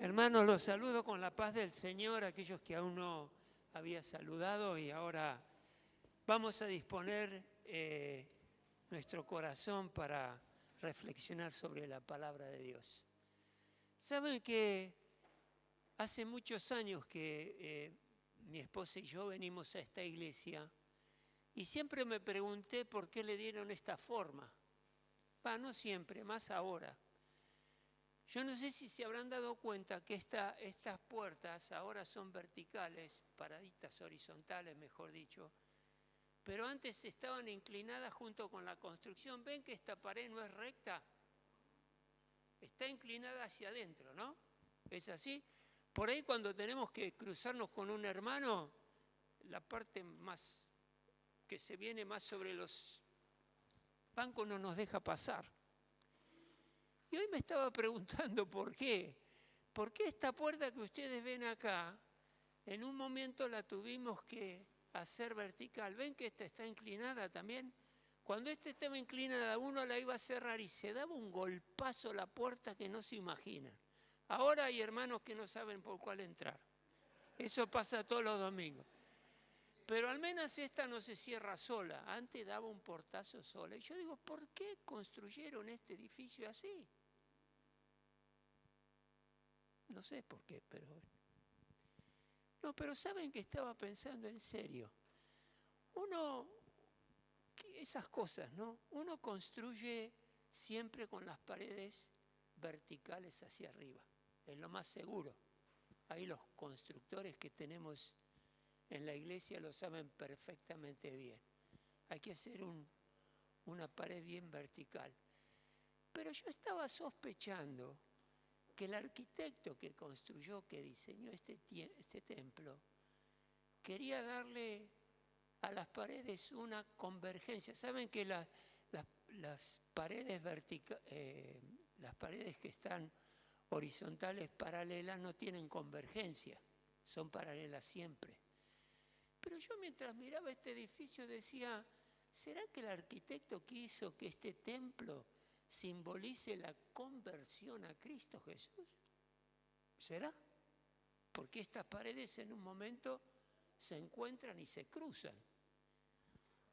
Hermanos, los saludo con la paz del Señor, aquellos que aún no había saludado, y ahora vamos a disponer nuestro corazón para reflexionar sobre la palabra de Dios. Saben que hace muchos años que mi esposa y yo venimos a esta iglesia y siempre me pregunté por qué le dieron esta forma. No siempre, más ahora. Yo no sé si se habrán dado cuenta que estas puertas ahora son verticales, paraditas horizontales, mejor dicho, pero antes estaban inclinadas junto con la construcción. ¿Ven que esta pared no es recta? Está inclinada hacia adentro, ¿no? ¿Es así? Por ahí cuando tenemos que cruzarnos con un hermano, la parte más que se viene más sobre los bancos no nos deja pasar. Y hoy me estaba preguntando por qué. ¿Por qué esta puerta que ustedes ven acá, en un momento la tuvimos que hacer vertical? ¿Ven que esta está inclinada también? Cuando esta estaba inclinada, uno la iba a cerrar y se daba un golpazo a la puerta que no se imaginan. Ahora hay hermanos que no saben por cuál entrar. Eso pasa todos los domingos. Pero al menos esta no se cierra sola. Antes daba un portazo sola. Y yo digo, ¿por qué construyeron este edificio así? No sé por qué, pero... No, pero saben que estaba pensando en serio. Esas cosas, ¿no? Uno construye siempre con las paredes verticales hacia arriba. Es lo más seguro. Ahí los constructores que tenemos en la iglesia lo saben perfectamente bien. Hay que hacer una pared bien vertical. Pero yo estaba sospechando que el arquitecto que construyó, que diseñó este templo, quería darle a las paredes una convergencia. Saben que las paredes las paredes que están horizontales paralelas no tienen convergencia, son paralelas siempre. Pero yo mientras miraba este edificio decía, ¿será que el arquitecto quiso que este templo simbolice la conversión a Cristo Jesús? ¿Será? Porque estas paredes en un momento se encuentran y se cruzan.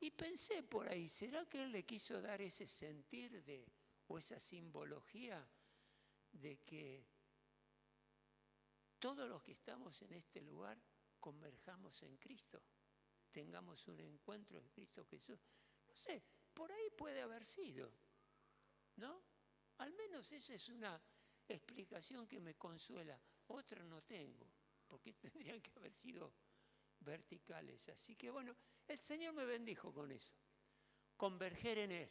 Y pensé por ahí, ¿será que él le quiso dar ese sentir o esa simbología de que todos los que estamos en este lugar converjamos en Cristo, tengamos un encuentro en Cristo Jesús? No sé, por ahí puede haber sido, ¿no? Al menos esa es una explicación que me consuela. Otra no tengo, porque tendrían que haber sido verticales. Así que bueno, el Señor me bendijo con eso. Converger en Él,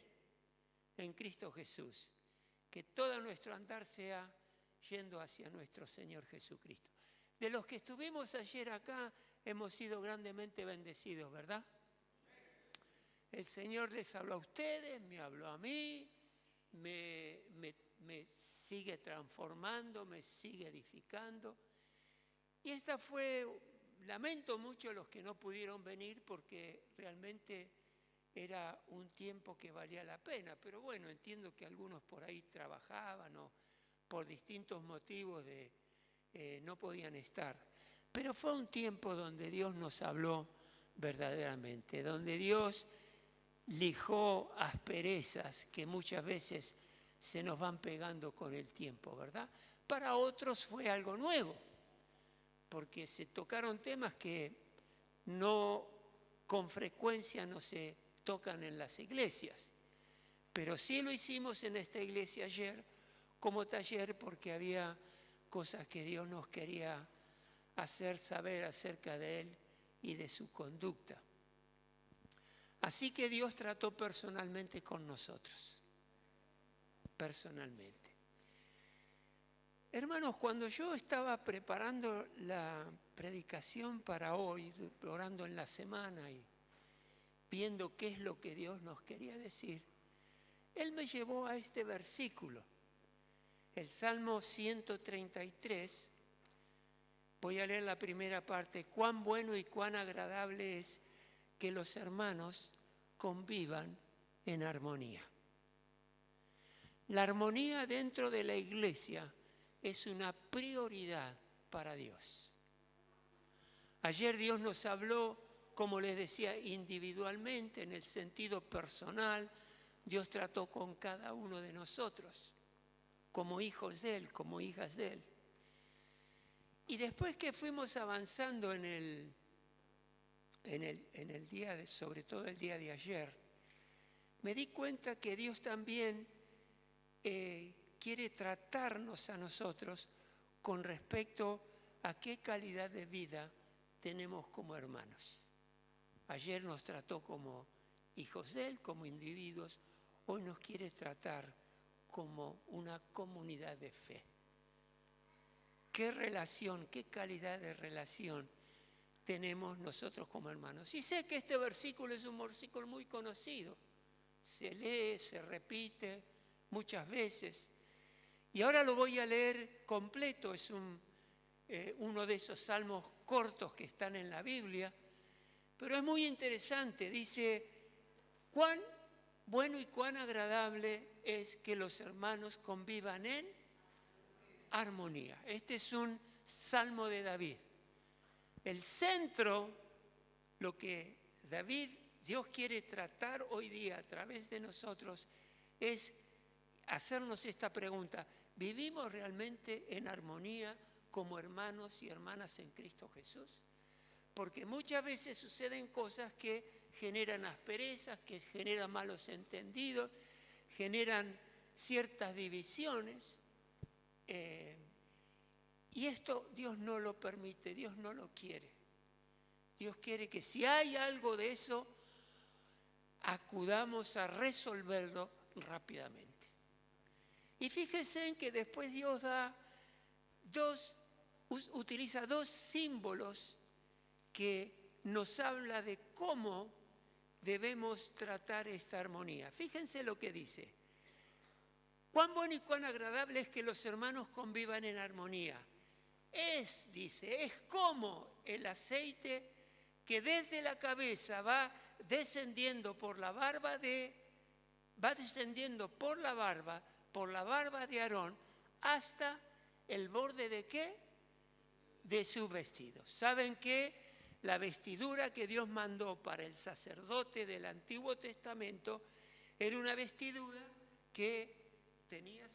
en Cristo Jesús. Que todo nuestro andar sea yendo hacia nuestro Señor Jesucristo. De los que estuvimos ayer acá, hemos sido grandemente bendecidos, ¿verdad? El Señor les habló a ustedes, me habló a mí, me sigue transformando, me sigue edificando. Y esa fue, lamento mucho a los que no pudieron venir porque realmente era un tiempo que valía la pena. Pero bueno, entiendo que algunos por ahí trabajaban o por distintos motivos no podían estar. Pero fue un tiempo donde Dios nos habló verdaderamente, donde Dios lijó asperezas que muchas veces se nos van pegando con el tiempo, ¿verdad? Para otros fue algo nuevo, porque se tocaron temas que no con frecuencia no se tocan en las iglesias. Pero sí lo hicimos en esta iglesia ayer como taller porque había cosas que Dios nos quería hacer saber acerca de Él y de su conducta. Así que Dios trató personalmente con nosotros, personalmente. Hermanos, cuando yo estaba preparando la predicación para hoy, orando en la semana y viendo qué es lo que Dios nos quería decir, Él me llevó a este versículo, el Salmo 133. Voy a leer la primera parte. Cuán bueno y cuán agradable es que los hermanos convivan en armonía. La armonía dentro de la iglesia es una prioridad para Dios. Ayer Dios nos habló, como les decía, individualmente, en el sentido personal. Dios trató con cada uno de nosotros, como hijos de Él, como hijas de Él. Y después que fuimos avanzando en el día, sobre todo el día de ayer, me di cuenta que Dios también quiere tratarnos a nosotros con respecto a qué calidad de vida tenemos como hermanos. Ayer nos trató como hijos de Él, como individuos. Hoy nos quiere tratar como una comunidad de fe. ¿Qué relación, qué calidad de relación tenemos nosotros como hermanos? Y sé que este versículo es un versículo muy conocido. Se lee, se repite muchas veces. Y ahora lo voy a leer completo. Es uno de esos salmos cortos que están en la Biblia. Pero es muy interesante. Dice, cuán bueno y cuán agradable es que los hermanos convivan en armonía. Este es un salmo de David. El centro, lo que Dios quiere tratar hoy día a través de nosotros, es hacernos esta pregunta: ¿vivimos realmente en armonía como hermanos y hermanas en Cristo Jesús? Porque muchas veces suceden cosas que generan asperezas, que generan malos entendidos, generan ciertas divisiones. Y esto Dios no lo permite, Dios no lo quiere. Dios quiere que si hay algo de eso, acudamos a resolverlo rápidamente. Y fíjense en que después Dios utiliza dos símbolos que nos habla de cómo debemos tratar esta armonía. Fíjense lo que dice. Cuán bueno y cuán agradable es que los hermanos convivan en armonía. Dice, es como el aceite que desde la cabeza va descendiendo por la barba de Aarón hasta el borde ¿de qué? De su vestido. ¿Saben qué? La vestidura que Dios mandó para el sacerdote del Antiguo Testamento era una vestidura que tenía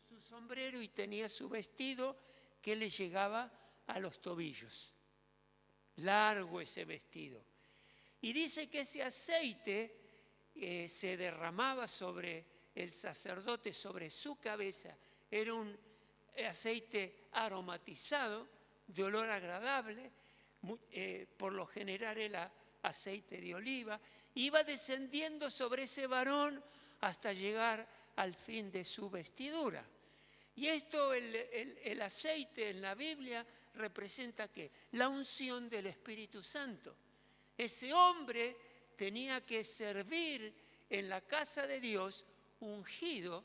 su sombrero y tenía su vestido que le llegaba a los tobillos. Largo ese vestido. Y dice que ese aceite se derramaba sobre el sacerdote, sobre su cabeza. Era un aceite aromatizado, de olor agradable. Por lo general era aceite de oliva. Iba descendiendo sobre ese varón hasta llegar al fin de su vestidura. Y esto, el aceite en la Biblia representa ¿qué? La unción del Espíritu Santo. Ese hombre tenía que servir en la casa de Dios ungido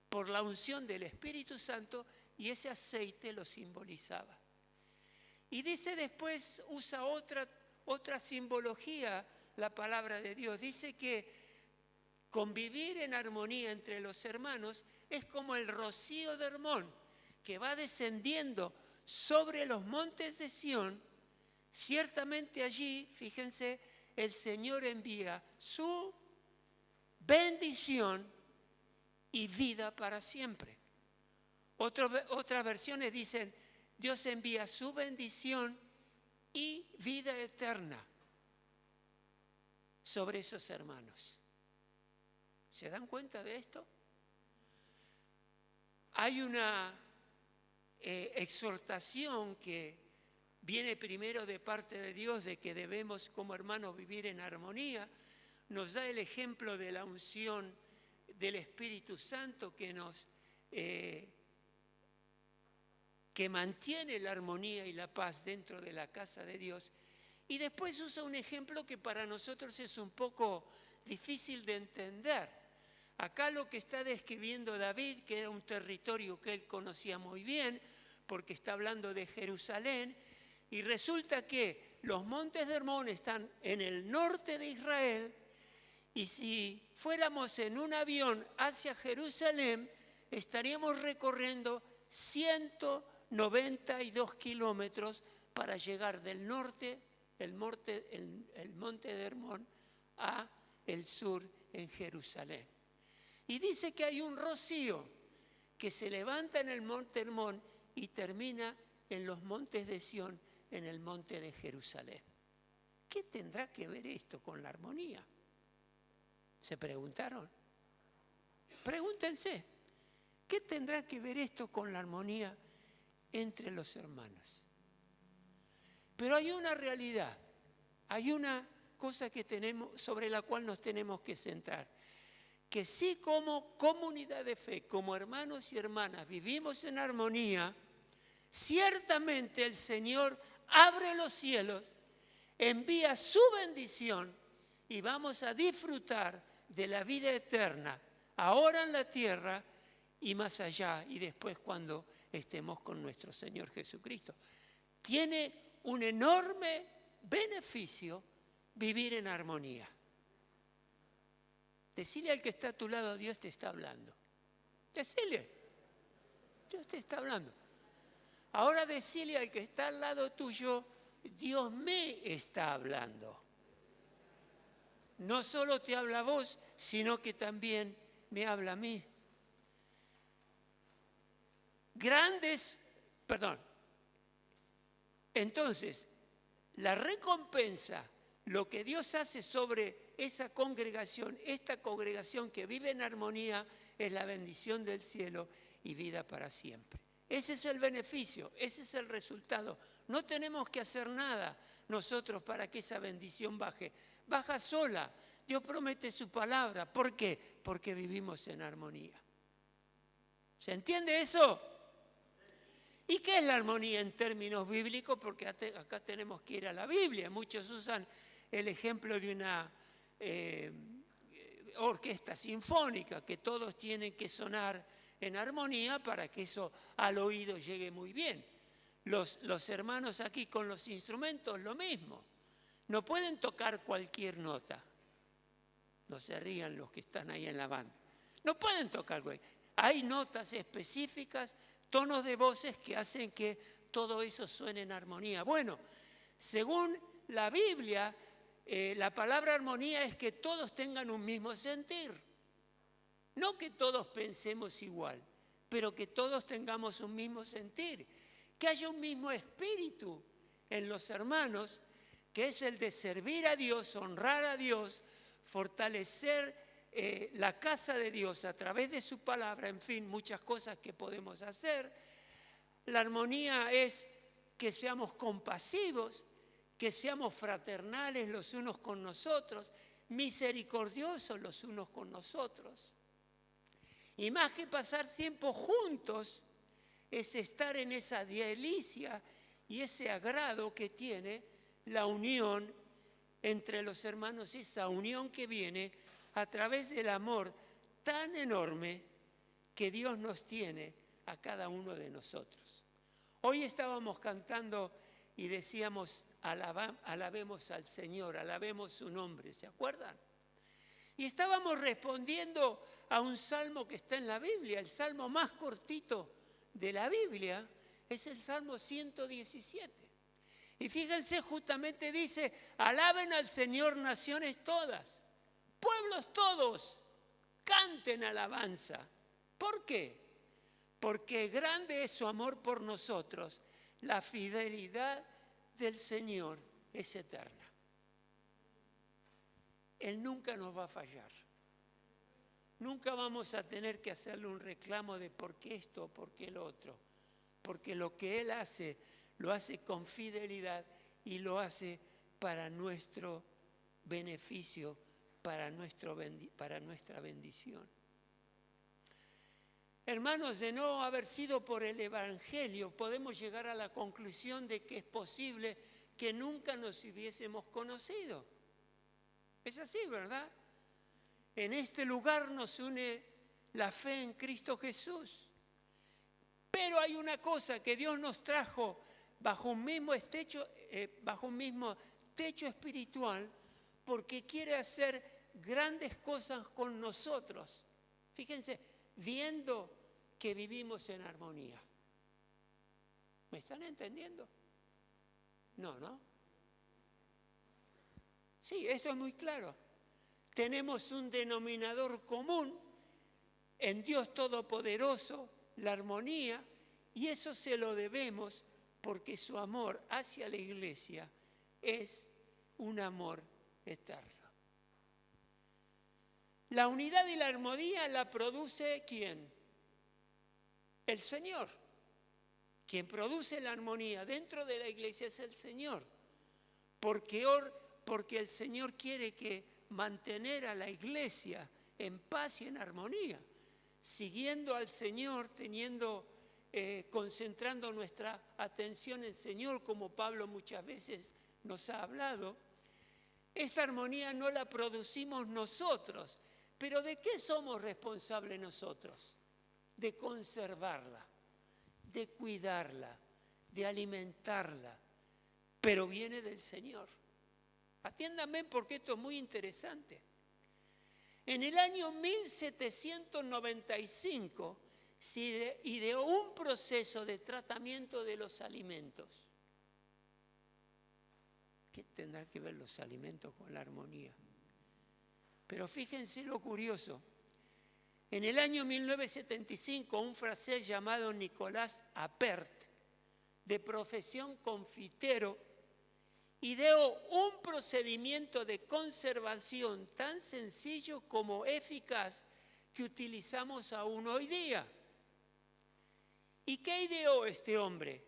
por la unción del Espíritu Santo, y ese aceite lo simbolizaba. Y dice después, usa otra simbología la palabra de Dios. Dice que convivir en armonía entre los hermanos es como el rocío de Hermón, que va descendiendo sobre los montes de Sión. Ciertamente allí, fíjense, el Señor envía su bendición y vida para siempre. Otras versiones dicen, Dios envía su bendición y vida eterna sobre esos hermanos. ¿Se dan cuenta de esto? Hay una exhortación que viene primero de parte de Dios de que debemos como hermanos vivir en armonía. Nos da el ejemplo de la unción del Espíritu Santo que mantiene la armonía y la paz dentro de la casa de Dios. Y después usa un ejemplo que para nosotros es un poco difícil de entender. Acá lo que está describiendo David, que era un territorio que él conocía muy bien, porque está hablando de Jerusalén, y resulta que los montes de Hermón están en el norte de Israel, y si fuéramos en un avión hacia Jerusalén, estaríamos recorriendo 192 kilómetros para llegar del norte, el monte de Hermón, a el sur en Jerusalén. Y dice que hay un rocío que se levanta en el monte Hermón y termina en los montes de Sión, en el monte de Jerusalén. ¿Qué tendrá que ver esto con la armonía? ¿Se preguntaron? Pregúntense, ¿qué tendrá que ver esto con la armonía entre los hermanos? Pero hay una realidad, hay una cosa que tenemos, sobre la cual nos tenemos que centrar, que si como comunidad de fe, como hermanos y hermanas, vivimos en armonía, ciertamente el Señor abre los cielos, envía su bendición y vamos a disfrutar de la vida eterna, ahora en la tierra y más allá, y después cuando estemos con nuestro Señor Jesucristo. Tiene un enorme beneficio vivir en armonía. Decile al que está a tu lado, Dios te está hablando. Decile, Dios te está hablando. Ahora decile al que está al lado tuyo, Dios me está hablando. No solo te habla a vos, sino que también me habla a mí. Entonces, la recompensa, lo que Dios hace sobre esa congregación, esta congregación que vive en armonía, es la bendición del cielo y vida para siempre. Ese es el beneficio, ese es el resultado. No tenemos que hacer nada nosotros para que esa bendición baje. Baja sola. Dios promete su palabra. ¿Por qué? Porque vivimos en armonía. ¿Se entiende eso? ¿Y qué es la armonía en términos bíblicos? Porque acá tenemos que ir a la Biblia. Muchos usan el ejemplo de una orquesta sinfónica, que todos tienen que sonar en armonía para que eso al oído llegue muy bien. Los hermanos aquí con los instrumentos, lo mismo. No pueden tocar cualquier nota. No se rían los que están ahí en la banda. No pueden tocar cualquier. Hay notas específicas, tonos de voces que hacen que todo eso suene en armonía. Bueno, según la Biblia, la palabra armonía es que todos tengan un mismo sentir. No que todos pensemos igual, pero que todos tengamos un mismo sentir. Que haya un mismo espíritu en los hermanos, que es el de servir a Dios, honrar a Dios, fortalecer la casa de Dios a través de su palabra, en fin, muchas cosas que podemos hacer. La armonía es que seamos compasivos, que seamos fraternales los unos con nosotros, misericordiosos los unos con nosotros. Y más que pasar tiempo juntos, es estar en esa delicia y ese agrado que tiene la unión entre los hermanos, esa unión que viene a través del amor tan enorme que Dios nos tiene a cada uno de nosotros. Hoy estábamos cantando y decíamos, alabemos al Señor, alabemos su nombre, ¿se acuerdan? Y estábamos respondiendo a un salmo que está en la Biblia, el salmo más cortito de la Biblia, es el Salmo 117. Y fíjense, justamente dice, alaben al Señor naciones todas, pueblos todos, canten alabanza. ¿Por qué? Porque grande es su amor por nosotros, la fidelidad del Señor es eterna. Él nunca nos va a fallar. Nunca vamos a tener que hacerle un reclamo de por qué esto o por qué lo otro. Porque lo que Él hace, lo hace con fidelidad y lo hace para nuestro beneficio, para nuestra bendición. Hermanos, de no haber sido por el Evangelio, podemos llegar a la conclusión de que es posible que nunca nos hubiésemos conocido. Es así, ¿verdad? En este lugar nos une la fe en Cristo Jesús. Pero hay una cosa, que Dios nos trajo bajo un mismo techo espiritual, porque quiere hacer grandes cosas con nosotros. Fíjense, viendo que vivimos en armonía. ¿Me están entendiendo? No, ¿no? Sí, esto es muy claro. Tenemos un denominador común en Dios Todopoderoso, la armonía, y eso se lo debemos porque su amor hacia la iglesia es un amor eterno. La unidad y la armonía la produce ¿quién? El Señor. Quien produce la armonía dentro de la iglesia es el Señor. Porque el Señor quiere que mantener a la iglesia en paz y en armonía, siguiendo al Señor, concentrando nuestra atención en el Señor, como Pablo muchas veces nos ha hablado. Esta armonía no la producimos nosotros, pero ¿de qué somos responsables nosotros? De conservarla, de cuidarla, de alimentarla, pero viene del Señor. Atiéndanme porque esto es muy interesante. En el año 1795 se ideó un proceso de tratamiento de los alimentos. ¿Qué tendrán que ver los alimentos con la armonía? Pero fíjense lo curioso. En el año 1975, un francés llamado Nicolas Appert, de profesión confitero, ideó un procedimiento de conservación tan sencillo como eficaz que utilizamos aún hoy día. ¿Y qué ideó este hombre?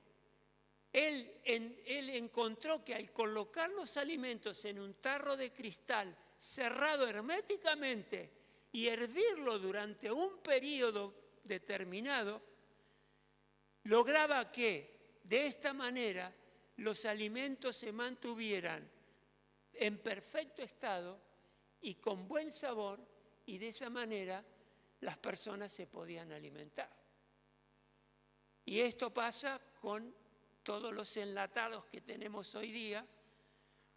Él encontró que al colocar los alimentos en un tarro de cristal cerrado herméticamente y hervirlo durante un periodo determinado, lograba que de esta manera los alimentos se mantuvieran en perfecto estado y con buen sabor, y de esa manera las personas se podían alimentar. Y esto pasa con todos los enlatados que tenemos hoy día,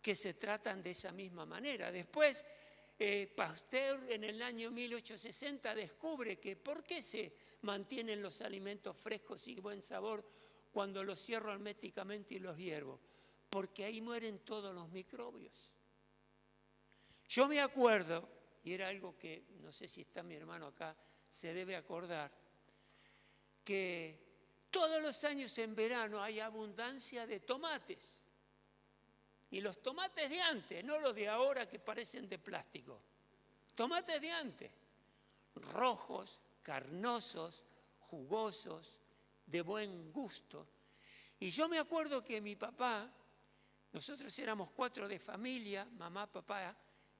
que se tratan de esa misma manera. Después, Pasteur en el año 1860 descubre que ¿por qué se mantienen los alimentos frescos y buen sabor cuando los cierro herméticamente y los hiervo? Porque ahí mueren todos los microbios. Yo me acuerdo, y era algo que no sé si está mi hermano acá, se debe acordar, que todos los años en verano hay abundancia de tomates. Y los tomates de antes, no los de ahora que parecen de plástico. Tomates de antes, rojos, carnosos, jugosos, de buen gusto. Y yo me acuerdo que mi papá, nosotros éramos 4 de familia, mamá, papá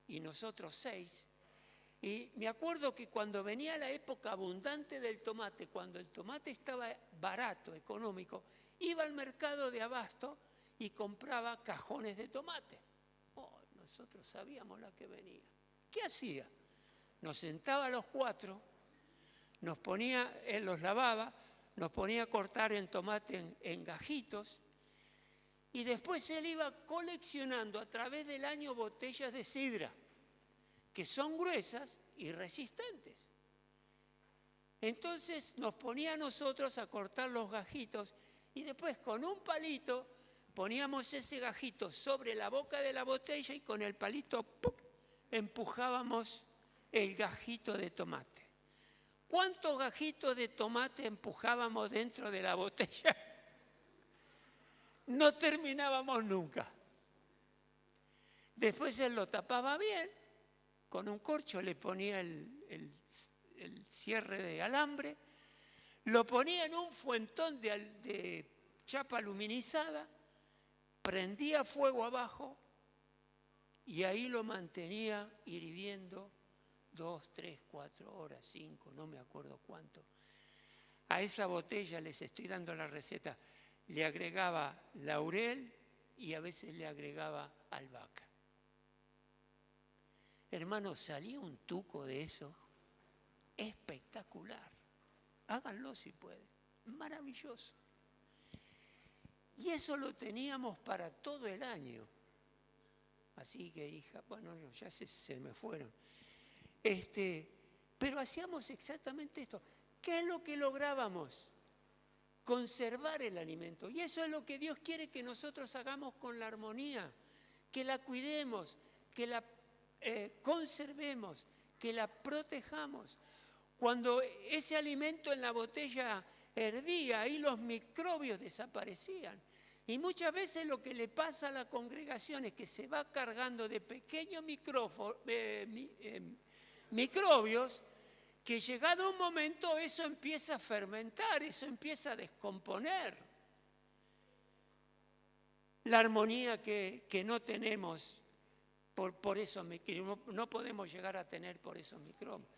y nosotros 6. Y me acuerdo que cuando venía la época abundante del tomate, cuando el tomate estaba barato, económico, iba al mercado de abasto y compraba cajones de tomate. Nosotros sabíamos la que venía. ¿Qué hacía? Nos sentaba a los 4, nos ponía, él los lavaba, nos ponía a cortar el tomate en gajitos y después él iba coleccionando a través del año botellas de sidra, que son gruesas y resistentes. Entonces nos ponía a nosotros a cortar los gajitos y después con un palito poníamos ese gajito sobre la boca de la botella y con el palito ¡puc!, empujábamos el gajito de tomate. ¿Cuántos gajitos de tomate empujábamos dentro de la botella? No terminábamos nunca. Después él lo tapaba bien, con un corcho le ponía el cierre de alambre, lo ponía en un fuentón de chapa aluminizada, prendía fuego abajo y ahí lo mantenía hirviendo 2, 3, 4 horas, 5, no me acuerdo cuánto. A esa botella, les estoy dando la receta, le agregaba laurel y a veces le agregaba albahaca. Hermanos, salía un tuco de eso espectacular. Háganlo si pueden, maravilloso. Y eso lo teníamos para todo el año. Así que, hija, bueno, ya se me fueron. Pero hacíamos exactamente esto. ¿Qué es lo que lográbamos? conservar el alimento. Y eso es lo que Dios quiere que nosotros hagamos con la armonía, que la cuidemos, que la conservemos, que la protejamos. Cuando ese alimento en la botella hervía, ahí los microbios desaparecían. Y muchas veces lo que le pasa a la congregación es que se va cargando de pequeños microbios, que llegado un momento eso empieza a fermentar, eso empieza a descomponer la armonía que no tenemos por esos microbios, no podemos llegar a tener por esos microbios.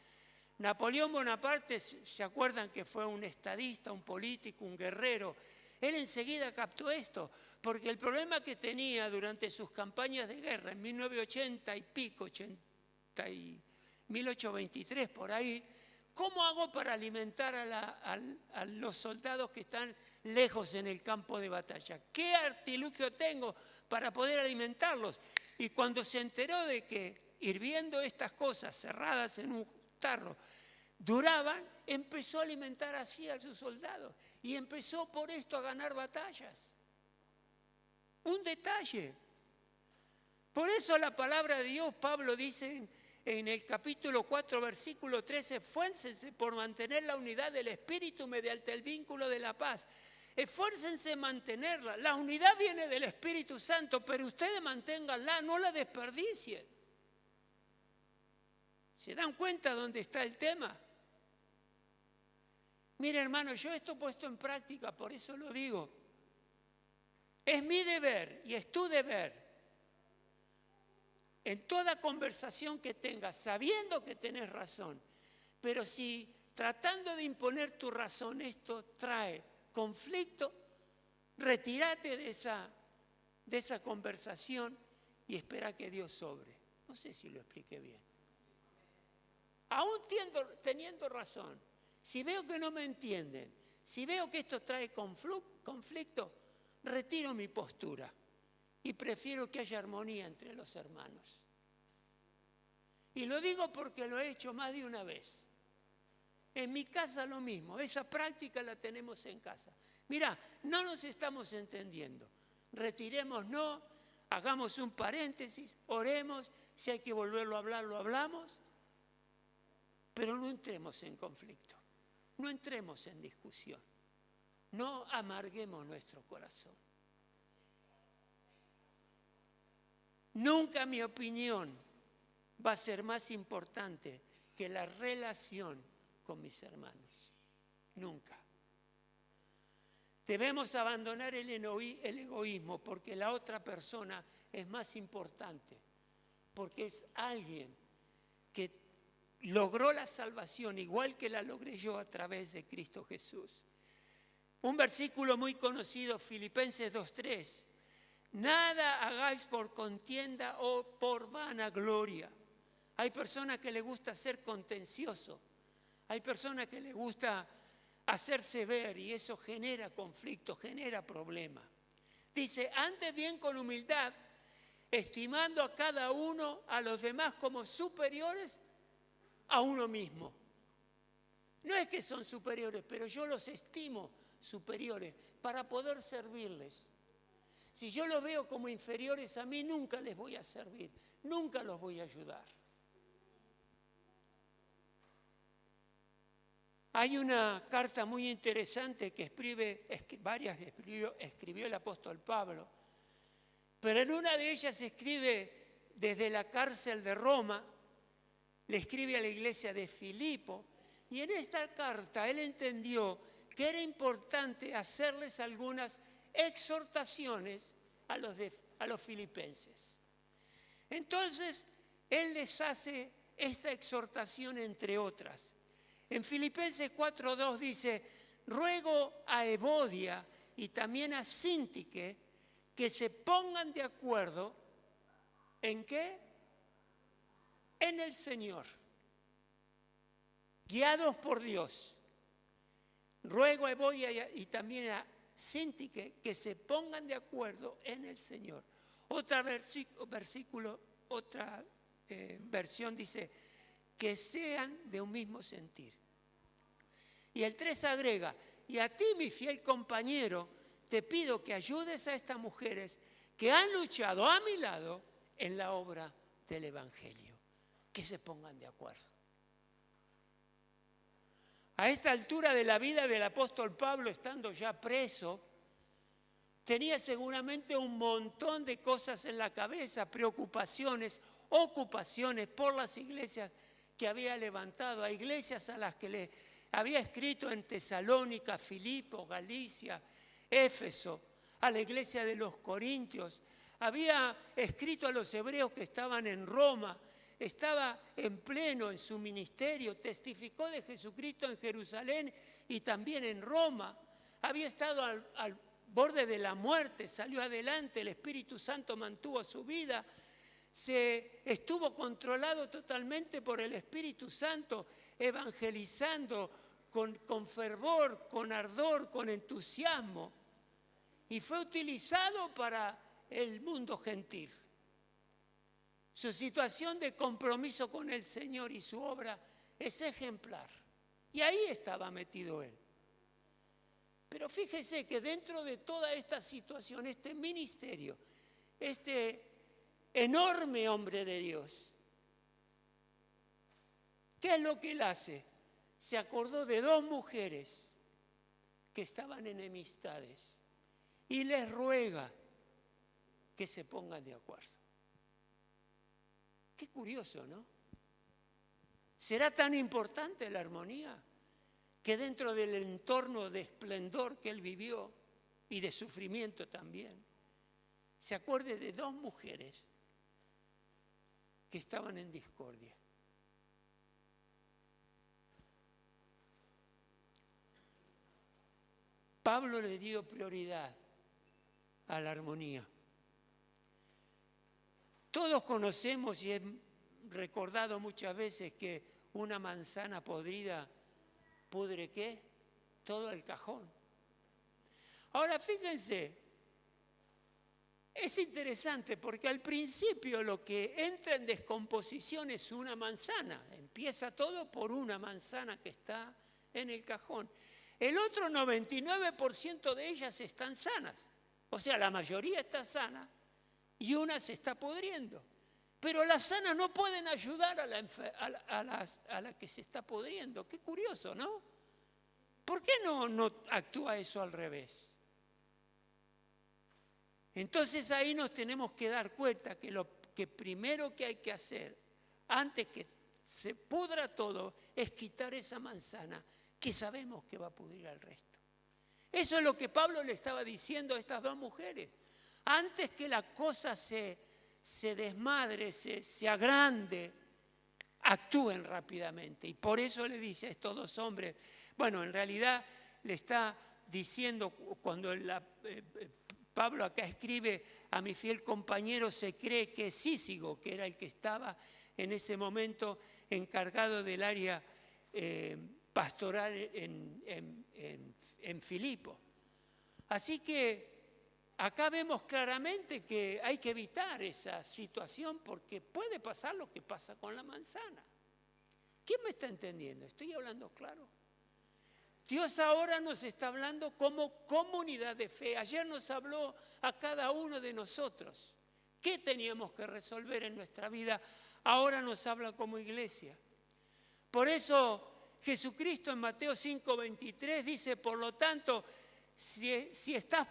Napoleón Bonaparte, ¿se acuerdan que fue un estadista, un político, un guerrero? Él enseguida captó esto, porque el problema que tenía durante sus campañas de guerra en 1980 y pico, 1823 por ahí, ¿cómo hago para alimentar a los soldados que están lejos en el campo de batalla? ¿Qué artilugio tengo para poder alimentarlos? Y cuando se enteró de que hirviendo estas cosas cerradas en un tarro duraban, empezó a alimentar así a sus soldados y empezó por esto a ganar batallas. Un detalle. Por eso la palabra de Dios, Pablo dice en el capítulo 4, versículo 13, esfuércense por mantener la unidad del Espíritu mediante el vínculo de la paz. Esfuércense en mantenerla. La unidad viene del Espíritu Santo, pero ustedes manténganla, no la desperdicien. ¿Se dan cuenta dónde está el tema? Mire, hermano, yo esto he puesto en práctica, por eso lo digo. Es mi deber y es tu deber. En toda conversación que tengas, sabiendo que tenés razón, pero si tratando de imponer tu razón esto trae conflicto, retírate de esa conversación y espera que Dios sobre. No sé si lo expliqué bien. Aún teniendo razón, si veo que no me entienden, si veo que esto trae conflicto, retiro mi postura y prefiero que haya armonía entre los hermanos. Y lo digo porque lo he hecho más de una vez. En mi casa lo mismo, esa práctica la tenemos en casa. Mirá, no nos estamos entendiendo. Retirémonos, hagamos un paréntesis, oremos, si hay que volverlo a hablar, lo hablamos, pero no entremos en conflicto, no entremos en discusión, no amarguemos nuestro corazón. Nunca mi opinión va a ser más importante que la relación con mis hermanos. Nunca. Debemos abandonar el egoísmo porque la otra persona es más importante, porque es alguien que logró la salvación igual que la logré yo a través de Cristo Jesús. Un versículo muy conocido, Filipenses 2:3. Nada hagáis por contienda o por vanagloria. Hay personas que les gusta ser contencioso, hay personas que les gusta hacerse ver y eso genera conflicto, genera problema. Dice, antes bien con humildad, estimando a cada uno, a los demás como superiores a uno mismo. No es que son superiores, pero yo los estimo superiores para poder servirles. Si yo los veo como inferiores a mí, nunca les voy a servir, nunca los voy a ayudar. Hay una carta muy interesante que escribió el apóstol Pablo, pero en una de ellas escribe desde la cárcel de Roma, le escribe a la iglesia de Filipo, y en esta carta él entendió que era importante hacerles algunas exhortaciones a los filipenses. Entonces, él les hace esta exhortación entre otras. En Filipenses 4:2 dice, ruego a Evodia y también a Síntique que se pongan de acuerdo, ¿en qué? En el Señor, guiados por Dios. Ruego a Evodia y también a Síntique que se pongan de acuerdo en el Señor. Otra versión dice que sean de un mismo sentir. Y el 3 agrega, y a ti, mi fiel compañero, te pido que ayudes a estas mujeres que han luchado a mi lado en la obra del Evangelio. Que se pongan de acuerdo. A esta altura de la vida del apóstol Pablo, estando ya preso, tenía seguramente un montón de cosas en la cabeza, preocupaciones, ocupaciones por las iglesias que había levantado, a iglesias a las que le había escrito en Tesalónica, Filipo, Galicia, Éfeso, a la iglesia de los Corintios, había escrito a los hebreos que estaban en Roma, estaba en pleno en su ministerio, testificó de Jesucristo en Jerusalén y también en Roma, había estado al borde de la muerte, salió adelante, el Espíritu Santo mantuvo su vida, se estuvo controlado totalmente por el Espíritu Santo, evangelizando con fervor, con ardor, con entusiasmo, y fue utilizado para el mundo gentil. Su situación de compromiso con el Señor y su obra es ejemplar, y ahí estaba metido él. Pero fíjese que dentro de toda esta situación, este ministerio, este enorme hombre de Dios, ¿qué es lo que él hace? Se acordó de dos mujeres que estaban enemistades y les ruega que se pongan de acuerdo. Qué curioso, ¿no? ¿Será tan importante la armonía que dentro del entorno de esplendor que él vivió y de sufrimiento también, se acuerde de dos mujeres que estaban en discordia? Pablo le dio prioridad a la armonía. Todos conocemos y es recordado muchas veces que una manzana podrida pudre ¿qué? Todo el cajón. Ahora fíjense, es interesante porque al principio lo que entra en descomposición es una manzana. Empieza todo por una manzana que está en el cajón. El otro 99% de ellas están sanas. O sea, la mayoría está sana y una se está pudriendo. Pero las sanas no pueden ayudar a la que se está pudriendo. Qué curioso, ¿no? ¿Por qué no actúa eso al revés? Entonces ahí nos tenemos que dar cuenta que lo que primero que hay que hacer, antes que se pudra todo, es quitar esa manzana que sabemos que va a pudrir al resto. Eso es lo que Pablo le estaba diciendo a estas dos mujeres. Antes que la cosa se desmadre, se agrande, actúen rápidamente. Y por eso le dice a estos dos hombres, bueno, en realidad le está diciendo, cuando Pablo acá escribe, a mi fiel compañero se cree que es Cícigo, que era el que estaba en ese momento encargado del área pastoral en Filipo. Así que acá vemos claramente que hay que evitar esa situación porque puede pasar lo que pasa con la manzana. ¿Quién me está entendiendo? ¿Estoy hablando claro? Dios ahora nos está hablando como comunidad de fe. Ayer nos habló a cada uno de nosotros. ¿Qué teníamos que resolver en nuestra vida? Ahora nos habla como iglesia. Por eso Jesucristo en Mateo 5:23 dice, por lo tanto, si estás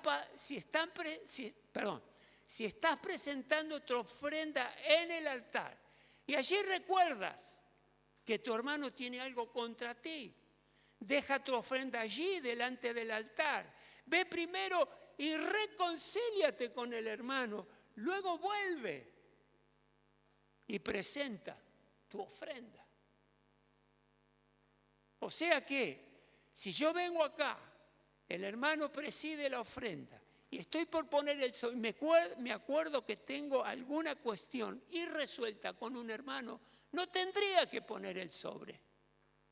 presentando tu ofrenda en el altar y allí recuerdas que tu hermano tiene algo contra ti, deja tu ofrenda allí delante del altar. Ve primero y reconcíliate con el hermano. Luego vuelve y presenta tu ofrenda. O sea que si yo vengo acá, el hermano preside la ofrenda y estoy por poner el sobre, me acuerdo que tengo alguna cuestión irresuelta con un hermano, no tendría que poner el sobre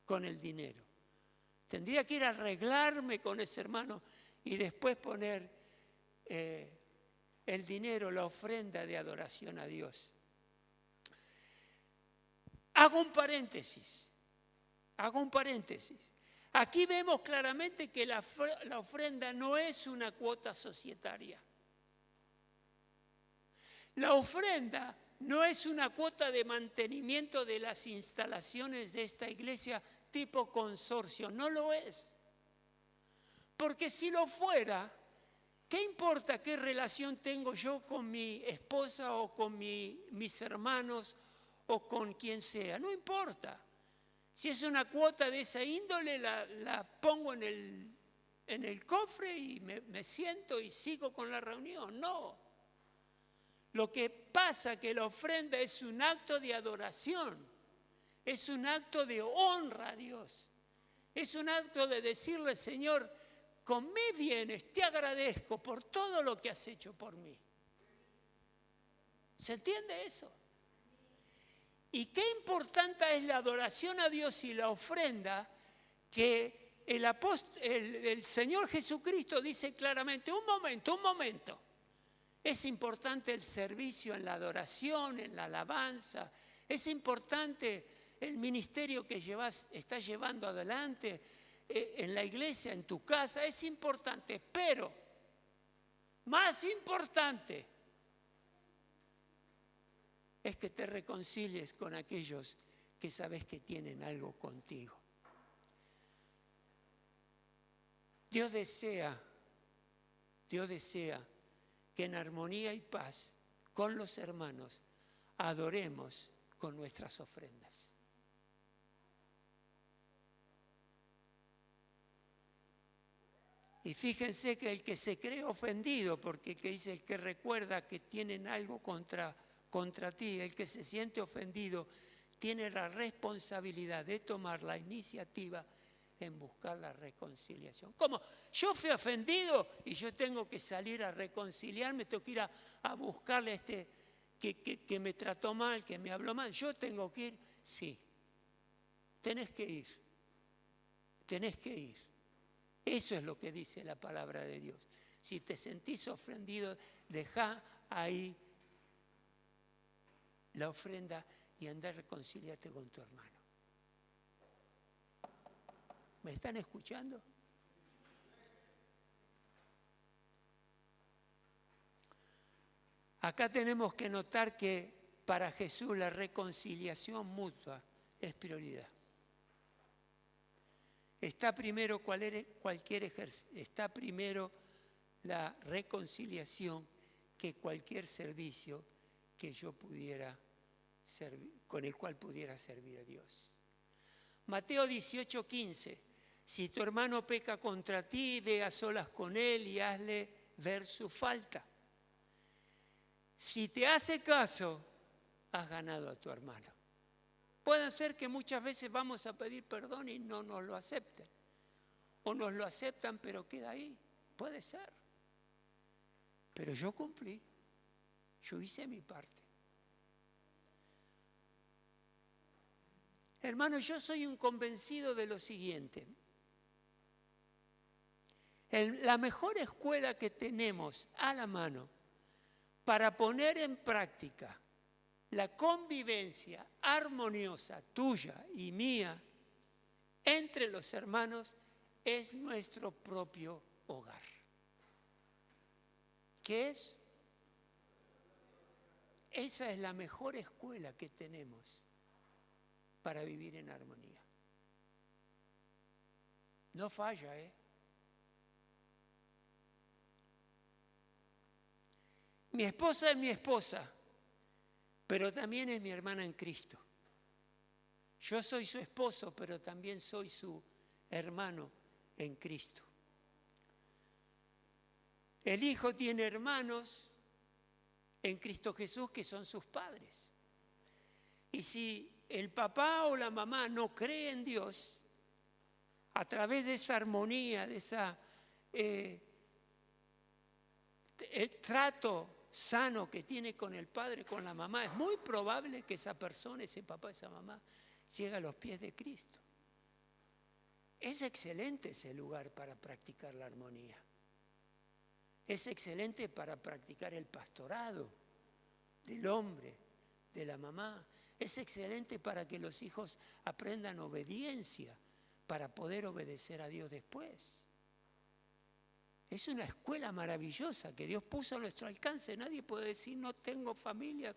con el dinero. Tendría que ir a arreglarme con ese hermano y después poner el dinero, la ofrenda de adoración a Dios. Hago un paréntesis. Aquí vemos claramente que la ofrenda no es una cuota societaria. La ofrenda no es una cuota de mantenimiento de las instalaciones de esta iglesia tipo consorcio, no lo es. Porque si lo fuera, ¿qué importa qué relación tengo yo con mi esposa o con mis hermanos o con quien sea? No importa. Si es una cuota de esa índole, la pongo en el cofre y me siento y sigo con la reunión. No. Lo que pasa es que la ofrenda es un acto de adoración, es un acto de honra a Dios, es un acto de decirle, Señor, con mis bienes te agradezco por todo lo que has hecho por mí. ¿Se entiende eso? Y qué importante es la adoración a Dios y la ofrenda, que el Señor Jesucristo dice claramente, un momento. Es importante el servicio en la adoración, en la alabanza. Es importante el ministerio que estás llevando adelante en la iglesia, en tu casa. Es importante, pero más importante es que te reconcilies con aquellos que sabes que tienen algo contigo. Dios desea que en armonía y paz con los hermanos adoremos con nuestras ofrendas. Y fíjense que el que se cree ofendido, porque que dice el que recuerda que tienen algo contra ti, el que se siente ofendido, tiene la responsabilidad de tomar la iniciativa en buscar la reconciliación. ¿Cómo? Yo fui ofendido y yo tengo que salir a reconciliarme, tengo que ir a buscarle a este que me trató mal, que me habló mal. Yo tengo que ir. Sí, tenés que ir. Eso es lo que dice la palabra de Dios. Si te sentís ofendido, dejá ahí la ofrenda y andá a reconciliarte con tu hermano. ¿Me están escuchando? Acá tenemos que notar que para Jesús la reconciliación mutua es prioridad. Está primero está primero la reconciliación que cualquier servicio que yo pudiera servir, con el cual pudiera servir a Dios. Mateo 18:15. Si tu hermano peca contra ti, ve a solas con él y hazle ver su falta. Si te hace caso, has ganado a tu hermano. Puede ser que muchas veces vamos a pedir perdón y no nos lo acepten. O nos lo aceptan pero queda ahí. Puede ser. Pero yo cumplí. Yo hice mi parte. Hermano, yo soy un convencido de lo siguiente. La mejor escuela que tenemos a la mano para poner en práctica la convivencia armoniosa tuya y mía entre los hermanos es nuestro propio hogar. ¿Qué es? Esa es la mejor escuela que tenemos para vivir en armonía. No falla, ¿eh? Mi esposa es mi esposa, pero también es mi hermana en Cristo. Yo soy su esposo, pero también soy su hermano en Cristo. El hijo tiene hermanos en Cristo Jesús que son sus padres. Y si el papá o la mamá no cree en Dios, a través de esa armonía, de esa el trato sano que tiene con el padre, con la mamá, es muy probable que esa persona, ese papá, esa mamá, llegue a los pies de Cristo. Es excelente ese lugar para practicar la armonía. Es excelente para practicar el pastorado del hombre, de la mamá. Es excelente para que los hijos aprendan obediencia, para poder obedecer a Dios después. Es una escuela maravillosa que Dios puso a nuestro alcance. Nadie puede decir no tengo familia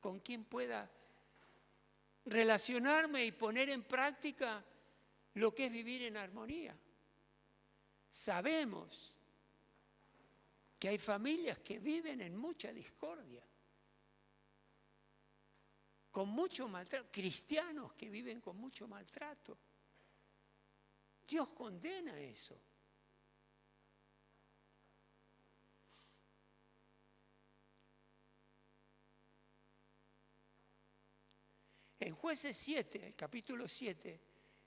con quien pueda relacionarme y poner en práctica lo que es vivir en armonía. Sabemos que hay familias que viven en mucha discordia, con mucho maltrato, cristianos que viven con mucho maltrato. Dios condena eso. En Jueces 7, el capítulo 7,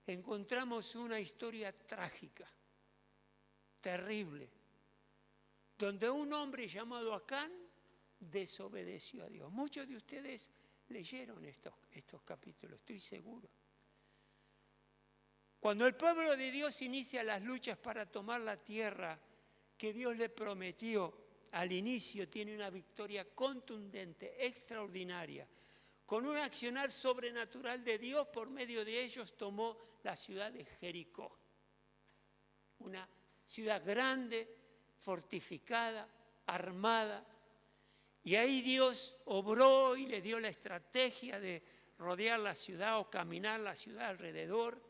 encontramos una historia trágica, terrible, donde un hombre llamado Acán desobedeció a Dios. Muchos de ustedes leyeron estos capítulos, estoy seguro. Cuando el pueblo de Dios inicia las luchas para tomar la tierra que Dios le prometió, al inicio tiene una victoria contundente, extraordinaria. Con un accionar sobrenatural de Dios, por medio de ellos tomó la ciudad de Jericó. Una ciudad grande, fortificada, armada. Y ahí Dios obró y le dio la estrategia de rodear la ciudad o caminar la ciudad alrededor.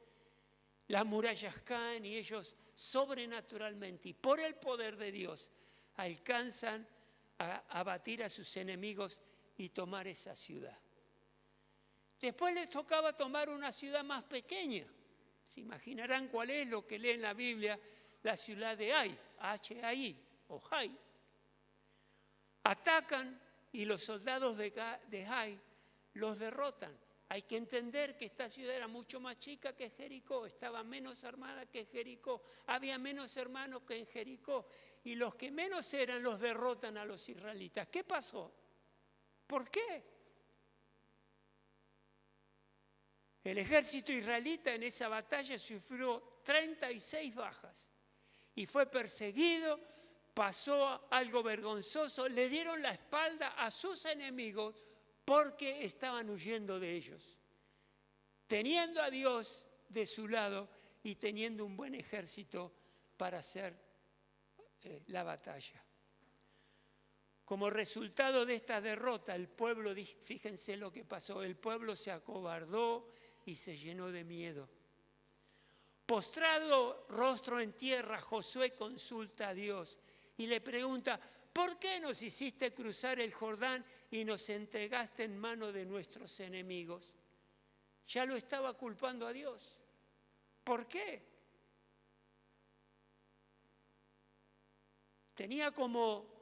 Las murallas caen y ellos sobrenaturalmente y por el poder de Dios alcanzan a abatir a sus enemigos y tomar esa ciudad. Después les tocaba tomar una ciudad más pequeña. Se imaginarán cuál es lo que lee en la Biblia, la ciudad de Ai, H-A-I o Hai. Atacan y los soldados de Ai los derrotan. Hay que entender que esta ciudad era mucho más chica que Jericó, estaba menos armada que Jericó, había menos hermanos que en Jericó, y los que menos eran los derrotan a los israelitas. ¿Qué pasó? ¿Por qué? El ejército israelita en esa batalla sufrió 36 bajas y fue perseguido, pasó algo vergonzoso, le dieron la espalda a sus enemigos porque estaban huyendo de ellos, teniendo a Dios de su lado y teniendo un buen ejército para hacer la batalla. Como resultado de esta derrota, el pueblo, fíjense lo que pasó, el pueblo se acobardó y se llenó de miedo. Postrado rostro en tierra, Josué consulta a Dios y le pregunta, ¿por qué nos hiciste cruzar el Jordán y nos entregaste en manos de nuestros enemigos? Ya lo estaba culpando a Dios. ¿Por qué? Tenía como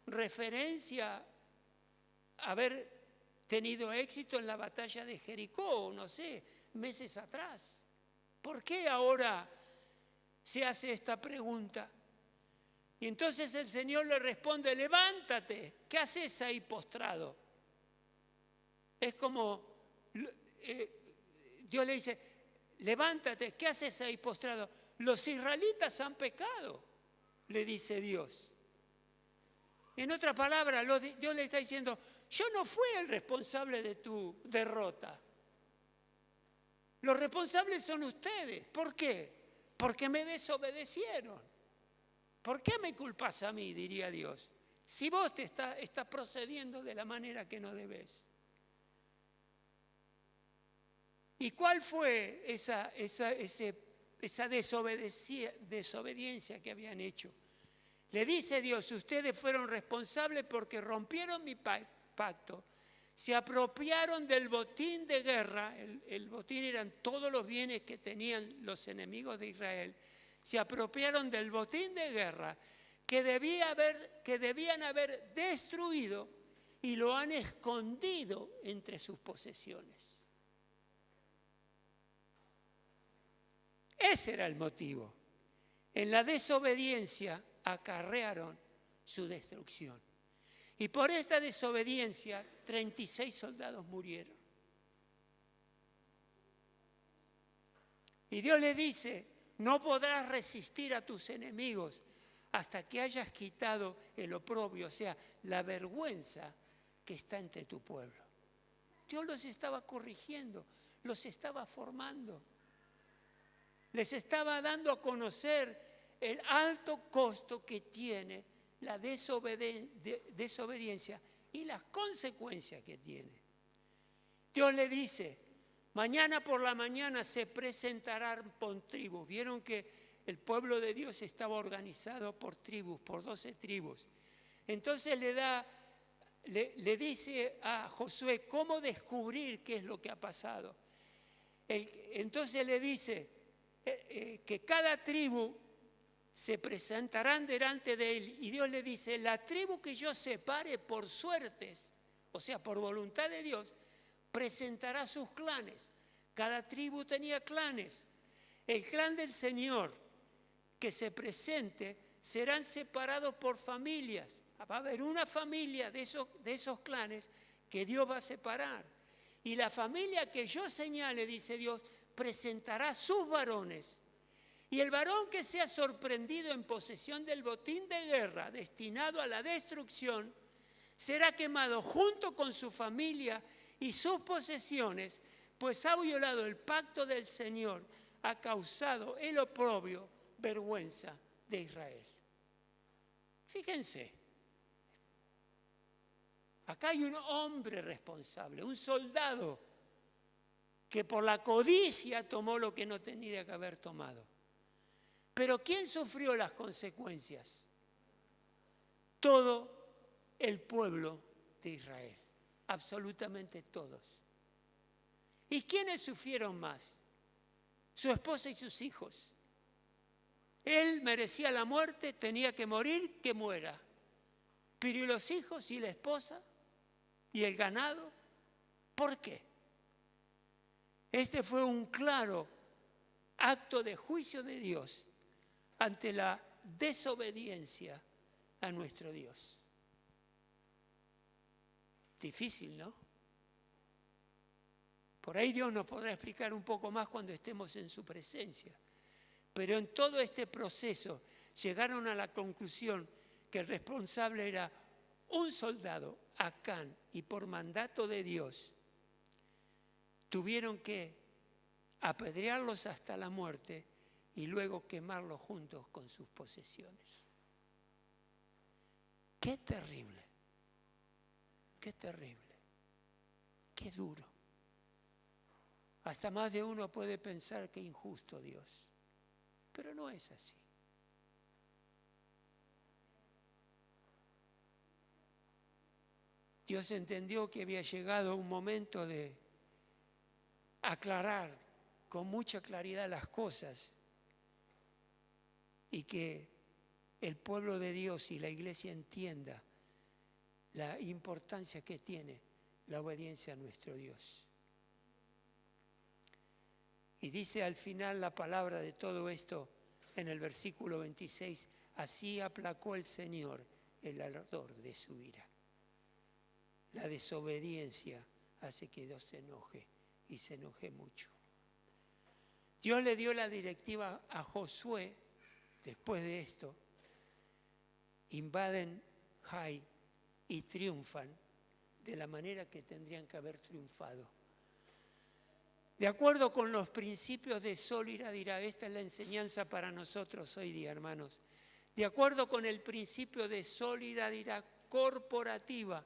referencia haber tenido éxito en la batalla de Jericó, no sé, meses atrás. ¿Por qué ahora se hace esta pregunta? Y entonces el Señor le responde, levántate, ¿qué haces ahí postrado? Es como, Dios le dice, levántate, ¿qué haces ahí postrado? Los israelitas han pecado, le dice Dios. En otras palabras, Dios le está diciendo, yo no fui el responsable de tu derrota. Los responsables son ustedes. ¿Por qué? Porque me desobedecieron. ¿Por qué me culpas a mí? Diría Dios. Si vos estás procediendo de la manera que no debes. ¿Y cuál fue esa desobediencia que habían hecho? Le dice Dios, ustedes fueron responsables porque rompieron mi pacto, se apropiaron del botín de guerra, el botín eran todos los bienes que tenían los enemigos de Israel, se apropiaron del botín de guerra que debían haber destruido y lo han escondido entre sus posesiones. Ese era el motivo. En la desobediencia acarrearon su destrucción. Y por esta desobediencia, 36 soldados murieron. Y Dios le dice, no podrás resistir a tus enemigos hasta que hayas quitado el oprobio, o sea, la vergüenza que está entre tu pueblo. Dios los estaba corrigiendo, los estaba formando. Les estaba dando a conocer el alto costo que tiene la desobediencia y las consecuencias que tiene. Dios le dice, mañana por la mañana se presentarán por tribus. Vieron que el pueblo de Dios estaba organizado por tribus, por 12 tribus. Entonces le dice a Josué cómo descubrir qué es lo que ha pasado. Entonces le dice que cada tribu se presentarán delante de él, y Dios le dice, la tribu que yo separe por suertes, o sea, por voluntad de Dios, presentará sus clanes. Cada tribu tenía clanes. El clan del Señor que se presente serán separados por familias. Va a haber una familia de esos clanes que Dios va a separar. Y la familia que yo señale, dice Dios, presentará sus varones. Y el varón que sea sorprendido en posesión del botín de guerra destinado a la destrucción, será quemado junto con su familia y sus posesiones, pues ha violado el pacto del Señor, ha causado el oprobio, vergüenza de Israel. Fíjense, acá hay un hombre responsable, un soldado que por la codicia tomó lo que no tenía que haber tomado. Pero ¿quién sufrió las consecuencias? Todo el pueblo de Israel, absolutamente todos. ¿Y quiénes sufrieron más? Su esposa y sus hijos. Él merecía la muerte, tenía que morir, que muera. Pero ¿y los hijos y la esposa y el ganado? ¿Por qué? Este fue un claro acto de juicio de Dios ante la desobediencia a nuestro Dios. Difícil, ¿no? Por ahí Dios nos podrá explicar un poco más cuando estemos en su presencia. Pero en todo este proceso llegaron a la conclusión que el responsable era un soldado, Acán, y por mandato de Dios tuvieron que apedrearlos hasta la muerte y luego quemarlos juntos con sus posesiones. Qué terrible, qué terrible, qué duro. Hasta más de uno puede pensar que injusto Dios, pero no es así. Dios entendió que había llegado un momento de aclarar con mucha claridad las cosas y que el pueblo de Dios y la iglesia entienda la importancia que tiene la obediencia a nuestro Dios. Y dice al final la palabra de todo esto en el versículo 26, así aplacó el Señor el ardor de su ira. La desobediencia hace que Dios se enoje y se enoje mucho. Dios le dio la directiva a Josué. Después de esto, invaden Jai y triunfan de la manera que tendrían que haber triunfado. De acuerdo con los principios de Sol Ira Dirá, esta es la enseñanza para nosotros hoy día, hermanos. De acuerdo con el principio de Sol Ira Dirá corporativa,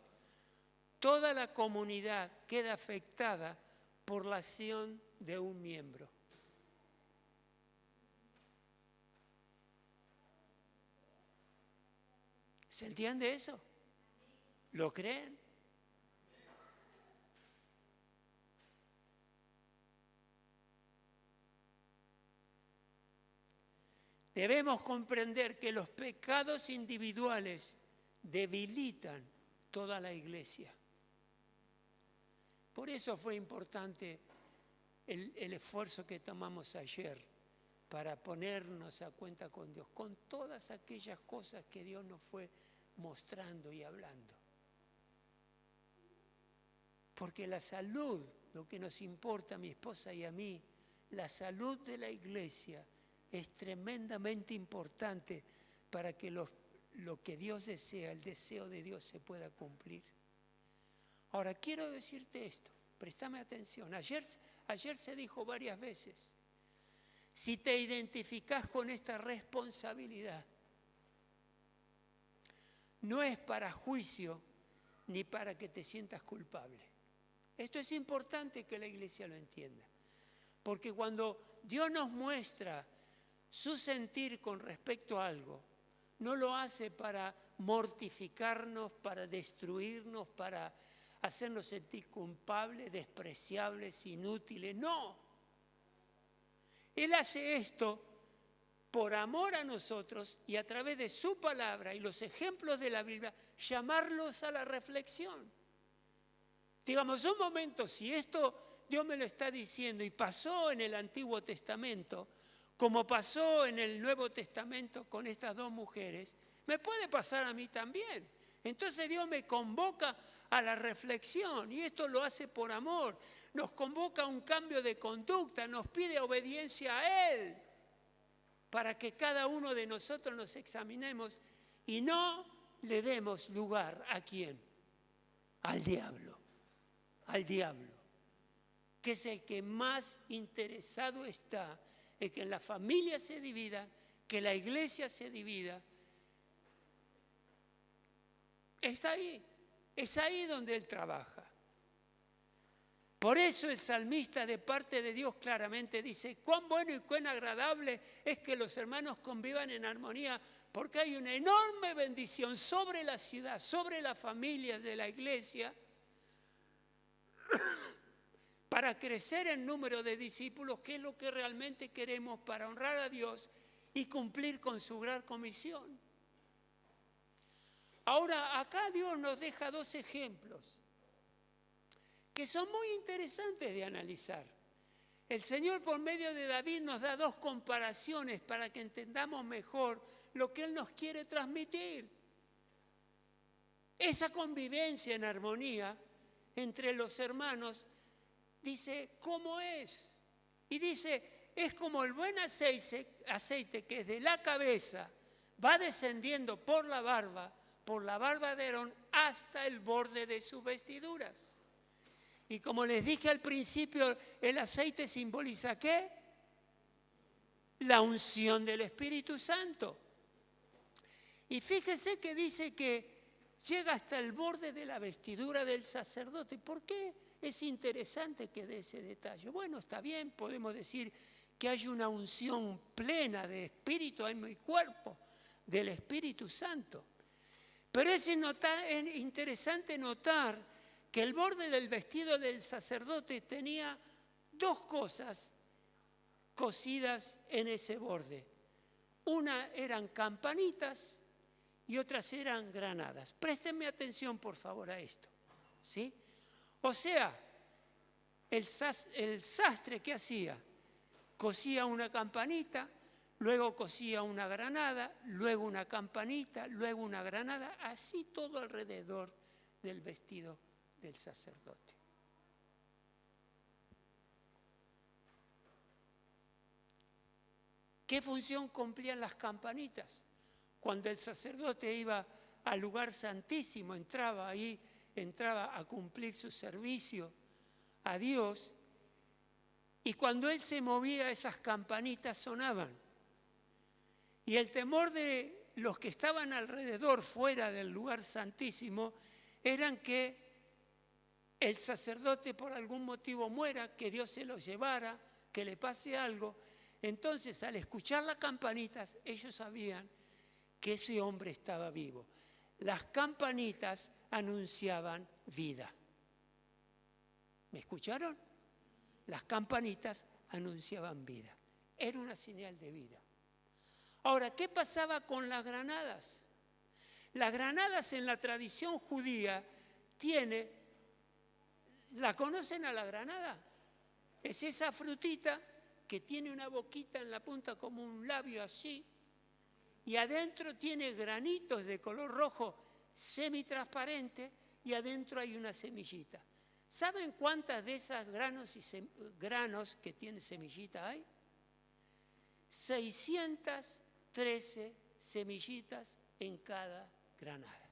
toda la comunidad queda afectada por la acción de un miembro. ¿Se entiende eso? ¿Lo creen? Debemos comprender que los pecados individuales debilitan toda la iglesia. Por eso fue importante el esfuerzo que tomamos ayer para ponernos a cuenta con Dios, con todas aquellas cosas que Dios nos fue mostrando y hablando. Porque la salud, lo que nos importa a mi esposa y a mí, la salud de la iglesia es tremendamente importante para que lo que Dios desea, el deseo de Dios se pueda cumplir. Ahora, quiero decirte esto, préstame atención. Ayer se dijo varias veces, si te identificás con esta responsabilidad, no es para juicio ni para que te sientas culpable. Esto es importante que la iglesia lo entienda, porque cuando Dios nos muestra su sentir con respecto a algo, no lo hace para mortificarnos, para destruirnos, para hacernos sentir culpables, despreciables, inútiles. No. Él hace esto por amor a nosotros y a través de su palabra y los ejemplos de la Biblia, llamarlos a la reflexión. Digamos, un momento, si esto Dios me lo está diciendo y pasó en el Antiguo Testamento, como pasó en el Nuevo Testamento con estas dos mujeres, me puede pasar a mí también. Entonces Dios me convoca a la reflexión y esto lo hace por amor. Nos convoca a un cambio de conducta, nos pide obediencia a Él para que cada uno de nosotros nos examinemos y no le demos lugar ¿a quién? Al diablo, que es el que más interesado está en que la familia se divida, que la iglesia se divida. Es ahí donde Él trabaja. Por eso el salmista de parte de Dios claramente dice, cuán bueno y cuán agradable es que los hermanos convivan en armonía, porque hay una enorme bendición sobre la ciudad, sobre las familias de la iglesia, para crecer en número de discípulos, que es lo que realmente queremos para honrar a Dios y cumplir con su gran comisión. Ahora, acá Dios nos deja dos ejemplos que son muy interesantes de analizar. El Señor por medio de David nos da dos comparaciones para que entendamos mejor lo que Él nos quiere transmitir. Esa convivencia en armonía entre los hermanos, dice, ¿cómo es? Y dice, es como el buen aceite que desde la cabeza va descendiendo por la barba de Aarón hasta el borde de sus vestiduras. Y como les dije al principio, el aceite simboliza ¿qué? La unción del Espíritu Santo. Y fíjese que dice que llega hasta el borde de la vestidura del sacerdote. ¿Por qué es interesante que dé ese detalle? Bueno, está bien, podemos decir que hay una unción plena de espíritu, alma y cuerpo del Espíritu Santo. Pero es interesante notar que el borde del vestido del sacerdote tenía dos cosas cosidas en ese borde. Una eran campanitas y otras eran granadas. Préstenme atención, por favor, a esto, ¿sí? O sea, el sastre que hacía, cosía una campanita, luego cosía una granada, luego una campanita, luego una granada, así todo alrededor del vestido del sacerdote. ¿Qué función cumplían las campanitas? Cuando el sacerdote iba al lugar santísimo, entraba a cumplir su servicio a Dios, y cuando él se movía, esas campanitas sonaban. Y el temor de los que estaban alrededor, fuera del lugar santísimo, eran que el sacerdote por algún motivo muera, que Dios se lo llevara, que le pase algo. Entonces, al escuchar las campanitas, ellos sabían que ese hombre estaba vivo. Las campanitas anunciaban vida. ¿Me escucharon? Las campanitas anunciaban vida. Era una señal de vida. Ahora, ¿qué pasaba con las granadas? Las granadas en la tradición judía ¿la conocen a la granada? Es esa frutita que tiene una boquita en la punta como un labio así, y adentro tiene granitos de color rojo semitransparente y adentro hay una semillita. ¿Saben cuántas de esas granos que tiene semillita hay? 613 semillitas en cada granada.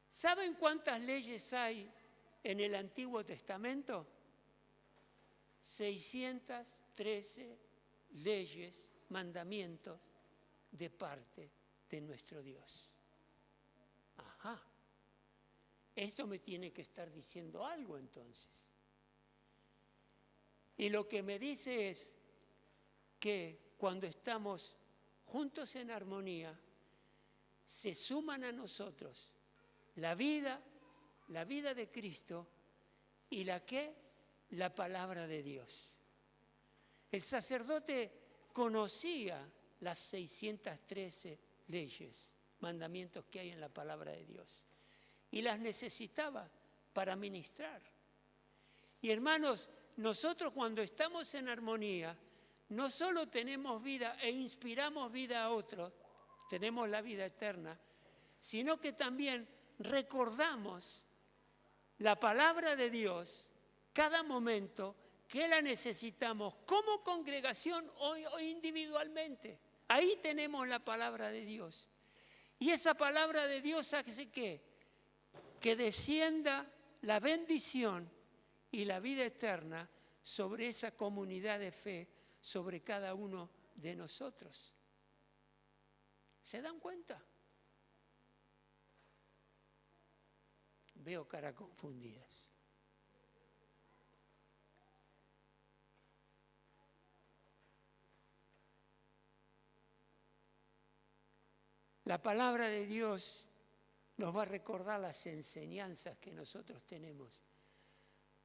¿Saben cuántas leyes hay en el Antiguo Testamento? 613 leyes, mandamientos de parte de nuestro Dios. Ajá. Esto me tiene que estar diciendo algo entonces. Y lo que me dice es que cuando estamos juntos en armonía, se suman a nosotros la vida de Cristo y la palabra de Dios. El sacerdote conocía las 613 leyes, mandamientos que hay en la palabra de Dios y las necesitaba para ministrar. Y hermanos, nosotros cuando estamos en armonía, no solo tenemos vida e inspiramos vida a otros, tenemos la vida eterna, sino que también recordamos la palabra de Dios cada momento que la necesitamos como congregación o individualmente. Ahí tenemos la palabra de Dios. Y esa palabra de Dios hace que descienda la bendición y la vida eterna sobre esa comunidad de fe, sobre cada uno de nosotros. ¿Se dan cuenta? Veo caras confundidas. La palabra de Dios nos va a recordar las enseñanzas que nosotros tenemos,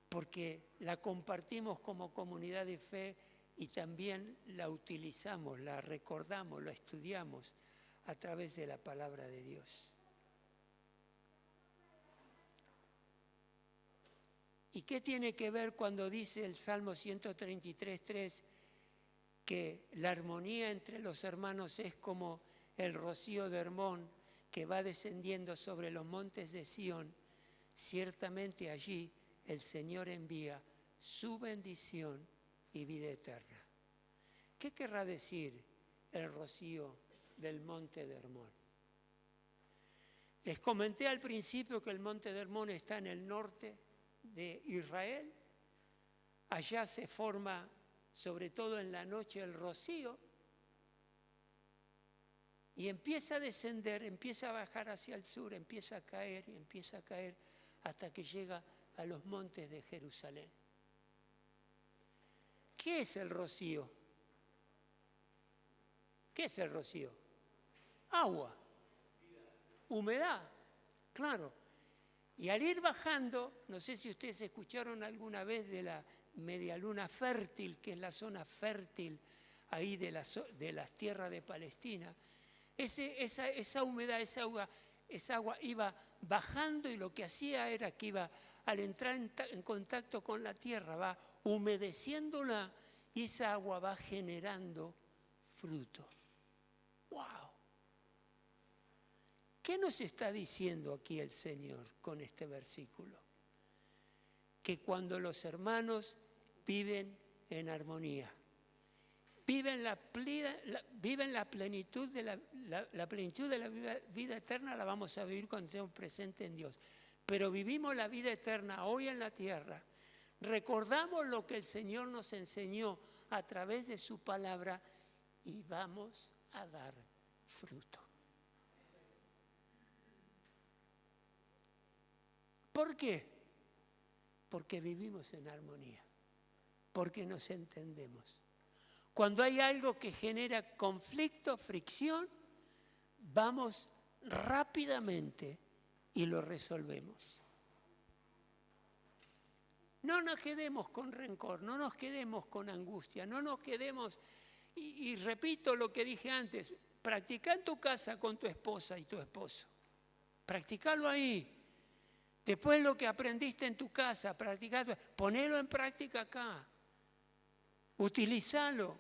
porque la compartimos como comunidad de fe y también la utilizamos, la recordamos, la estudiamos a través de la palabra de Dios. ¿Y qué tiene que ver cuando dice el Salmo 133:3 que la armonía entre los hermanos es como el rocío de Hermón que va descendiendo sobre los montes de Sión? Ciertamente allí el Señor envía su bendición y vida eterna. ¿Qué querrá decir el rocío del monte de Hermón? Les comenté al principio que el monte de Hermón está en el norte de Israel. Allá se forma, sobre todo en la noche, el rocío y empieza a descender, empieza a bajar hacia el sur, empieza a caer hasta que llega a los montes de Jerusalén. ¿Qué es el rocío? ¿Qué es el rocío? Agua, humedad, claro. Y al ir bajando, no sé si ustedes escucharon alguna vez de la media luna fértil, que es la zona fértil ahí de las tierras de Palestina. Esa humedad, esa agua iba bajando y lo que hacía era que iba, al entrar en contacto con la tierra, va humedeciéndola y esa agua va generando fruto. ¡Wow! ¿Qué nos está diciendo aquí el Señor con este versículo? Que cuando los hermanos viven en armonía, viven la plenitud de la plenitud de la vida eterna, la vamos a vivir cuando estemos presentes en Dios. Pero vivimos la vida eterna hoy en la tierra, recordamos lo que el Señor nos enseñó a través de su palabra y vamos a dar fruto. ¿Por qué? Porque vivimos en armonía, porque nos entendemos. Cuando hay algo que genera conflicto, fricción, vamos rápidamente y lo resolvemos. No nos quedemos con rencor, no nos quedemos con angustia, no nos quedemos, y repito lo que dije antes, practica en tu casa con tu esposa y tu esposo. Practicalo ahí. Después lo que aprendiste en tu casa, ponelo en práctica acá. Utilízalo.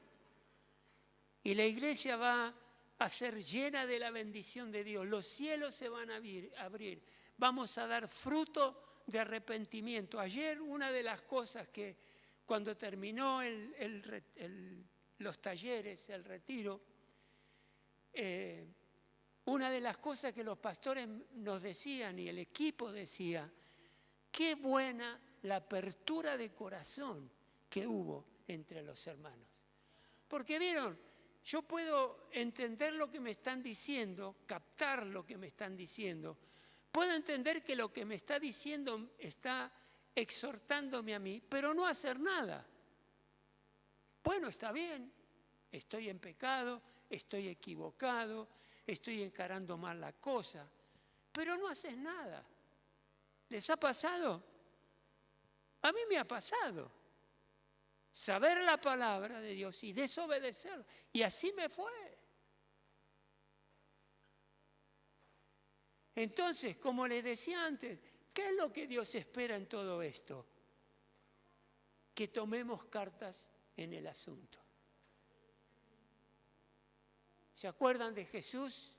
Y la iglesia va a ser llena de la bendición de Dios. Los cielos se van a abrir. Vamos a dar fruto de arrepentimiento. Ayer una de las cosas que cuando terminó los talleres, el retiro, una de las cosas que los pastores nos decían y el equipo decía, Qué buena la apertura de corazón que hubo entre los hermanos. Porque vieron, yo puedo entender lo que me están diciendo, captar lo que me están diciendo. Puedo entender que lo que me está diciendo está exhortándome a mí, pero no hacer nada. Bueno, está bien, estoy en pecado, estoy equivocado, estoy encarando mal la cosa, pero no haces nada. ¿Les ha pasado? A mí me ha pasado. Saber la palabra de Dios y desobedecerla. Y así me fue. Entonces, como les decía antes, ¿qué es lo que Dios espera en todo esto? Que tomemos cartas en el asunto. ¿Se acuerdan de Jesús?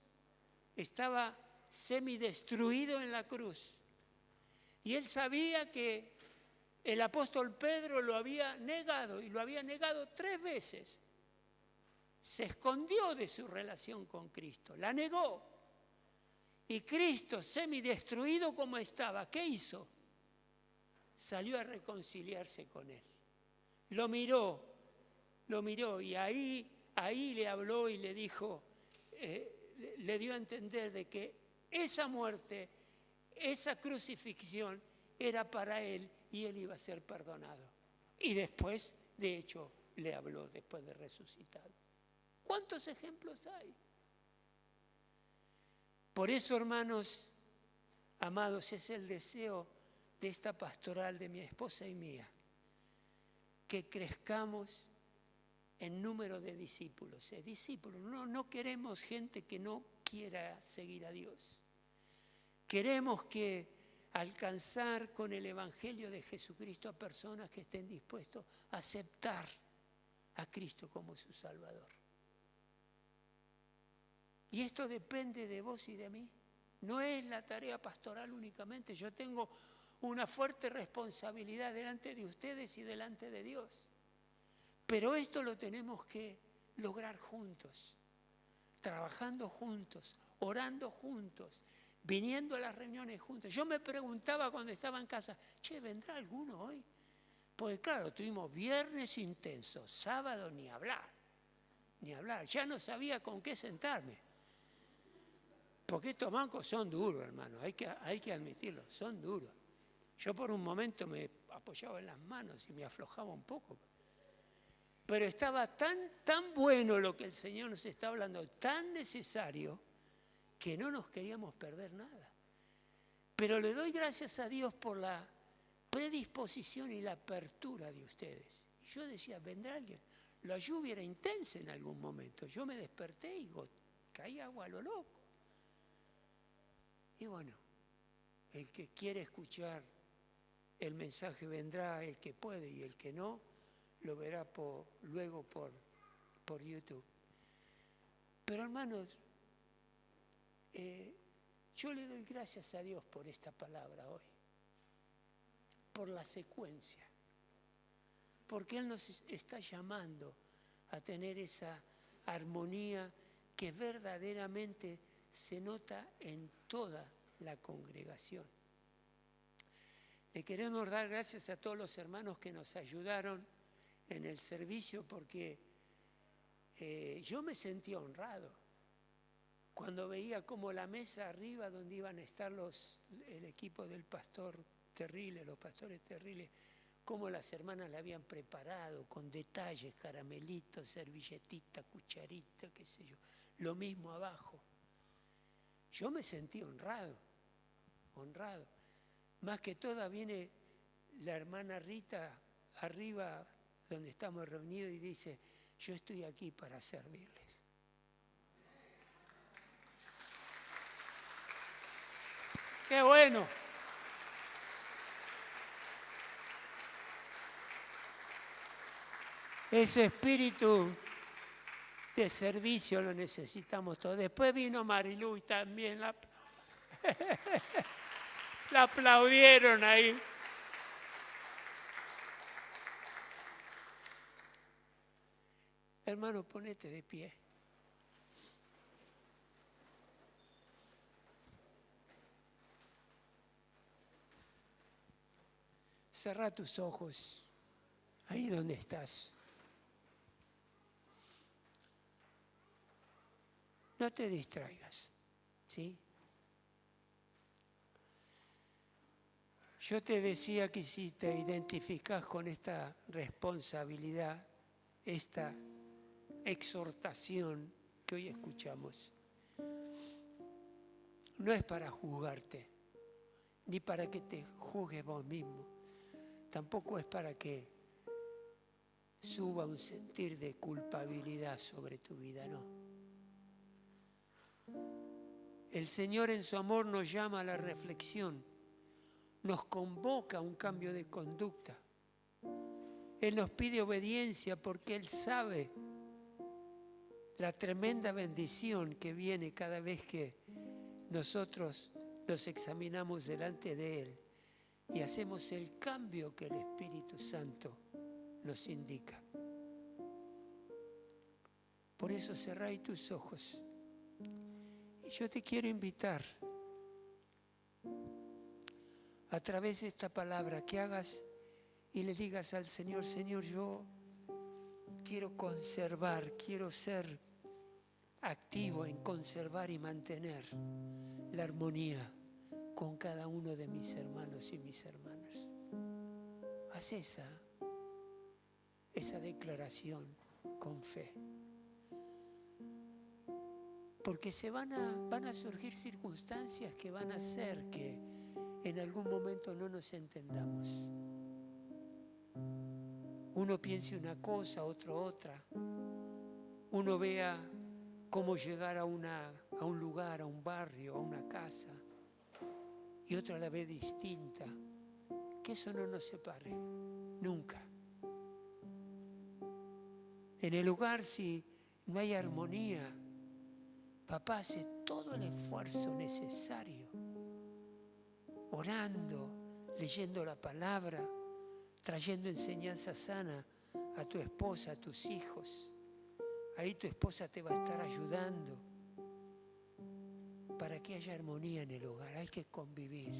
Estaba semidestruido en la cruz. Y él sabía que el apóstol Pedro lo había negado, y lo había negado 3 veces. Se escondió de su relación con Cristo, la negó. Y Cristo, semidestruido como estaba, ¿qué hizo? Salió a reconciliarse con él. Lo miró y ahí le habló y le dijo, le dio a entender de que esa muerte, esa crucifixión era para él y él iba a ser perdonado. Y después, de hecho, le habló después de resucitado. ¿Cuántos ejemplos hay? Por eso, hermanos amados, es el deseo de esta pastoral de mi esposa y mía, que crezcamos en número de discípulos. Discípulos, no queremos gente que no quiera seguir a Dios. Queremos que alcanzar con el Evangelio de Jesucristo a personas que estén dispuestos a aceptar a Cristo como su Salvador. Y esto depende de vos y de mí. No es la tarea pastoral únicamente. Yo tengo una fuerte responsabilidad delante de ustedes y delante de Dios. Pero esto lo tenemos que lograr juntos, trabajando juntos, orando juntos, viniendo a las reuniones juntos. Yo me preguntaba cuando estaba en casa, ¿vendrá alguno hoy? Porque claro, tuvimos viernes intenso, sábado ni hablar. Ya no sabía con qué sentarme. Porque estos bancos son duros, hermano, hay que admitirlo, son duros. Yo por un momento me apoyaba en las manos y me aflojaba un poco. Pero estaba tan bueno lo que el Señor nos está hablando, tan necesario, que no nos queríamos perder nada. Pero le doy gracias a Dios por la predisposición y la apertura de ustedes. Y yo decía, vendrá alguien. La lluvia era intensa en algún momento. Yo me desperté y caía agua a lo loco. Y bueno, el que quiere escuchar el mensaje vendrá, el que puede, y el que no, lo verá luego por YouTube. Pero hermanos, yo le doy gracias a Dios por esta palabra hoy, por la secuencia, porque Él nos está llamando a tener esa armonía que verdaderamente se nota en toda la congregación. Le queremos dar gracias a todos los hermanos que nos ayudaron en el servicio, porque yo me sentía honrado cuando veía como la mesa arriba donde iban a estar el equipo del pastor Terrible, los pastores Terribles, cómo las hermanas la habían preparado con detalles, caramelitos, servilletitas, cucharitas, qué sé yo, lo mismo abajo. Yo me sentí honrado. Más que todo viene la hermana Rita arriba donde estamos reunidos y dice, yo estoy aquí para servirles. ¡Qué bueno! Ese espíritu de servicio lo necesitamos todos. Después vino Marilu y también la aplaudieron ahí. Hermano, ponete de pie. Cerrá tus ojos, ahí donde estás. No te distraigas, ¿sí? Yo te decía que si te identificás con esta responsabilidad, esta exhortación que hoy escuchamos, no es para juzgarte, ni para que te juzgues vos mismo, tampoco es para que suba un sentir de culpabilidad sobre tu vida, no. El Señor en su amor nos llama a la reflexión, nos convoca a un cambio de conducta. Él nos pide obediencia porque Él sabe la tremenda bendición que viene cada vez que nosotros nos examinamos delante de Él y hacemos el cambio que el Espíritu Santo nos indica. Por eso cerrá tus ojos. Y yo te quiero invitar a través de esta palabra que hagas y le digas al Señor, Señor, yo quiero conservar, quiero ser activo en conservar y mantener la armonía con cada uno de mis hermanos y mis hermanas. Haz esa declaración con fe. Porque van a surgir circunstancias que van a hacer que en algún momento no nos entendamos. Uno piense una cosa, otro otra. Uno vea cómo llegar a un lugar, a un barrio, a una casa, y otra la ve distinta. Que eso no nos separe, nunca. En el lugar, si no hay armonía, papá hace todo el esfuerzo necesario, orando, leyendo la palabra, trayendo enseñanza sana a tu esposa, a tus hijos. Ahí tu esposa te va a estar ayudando para que haya armonía en el hogar. Hay que convivir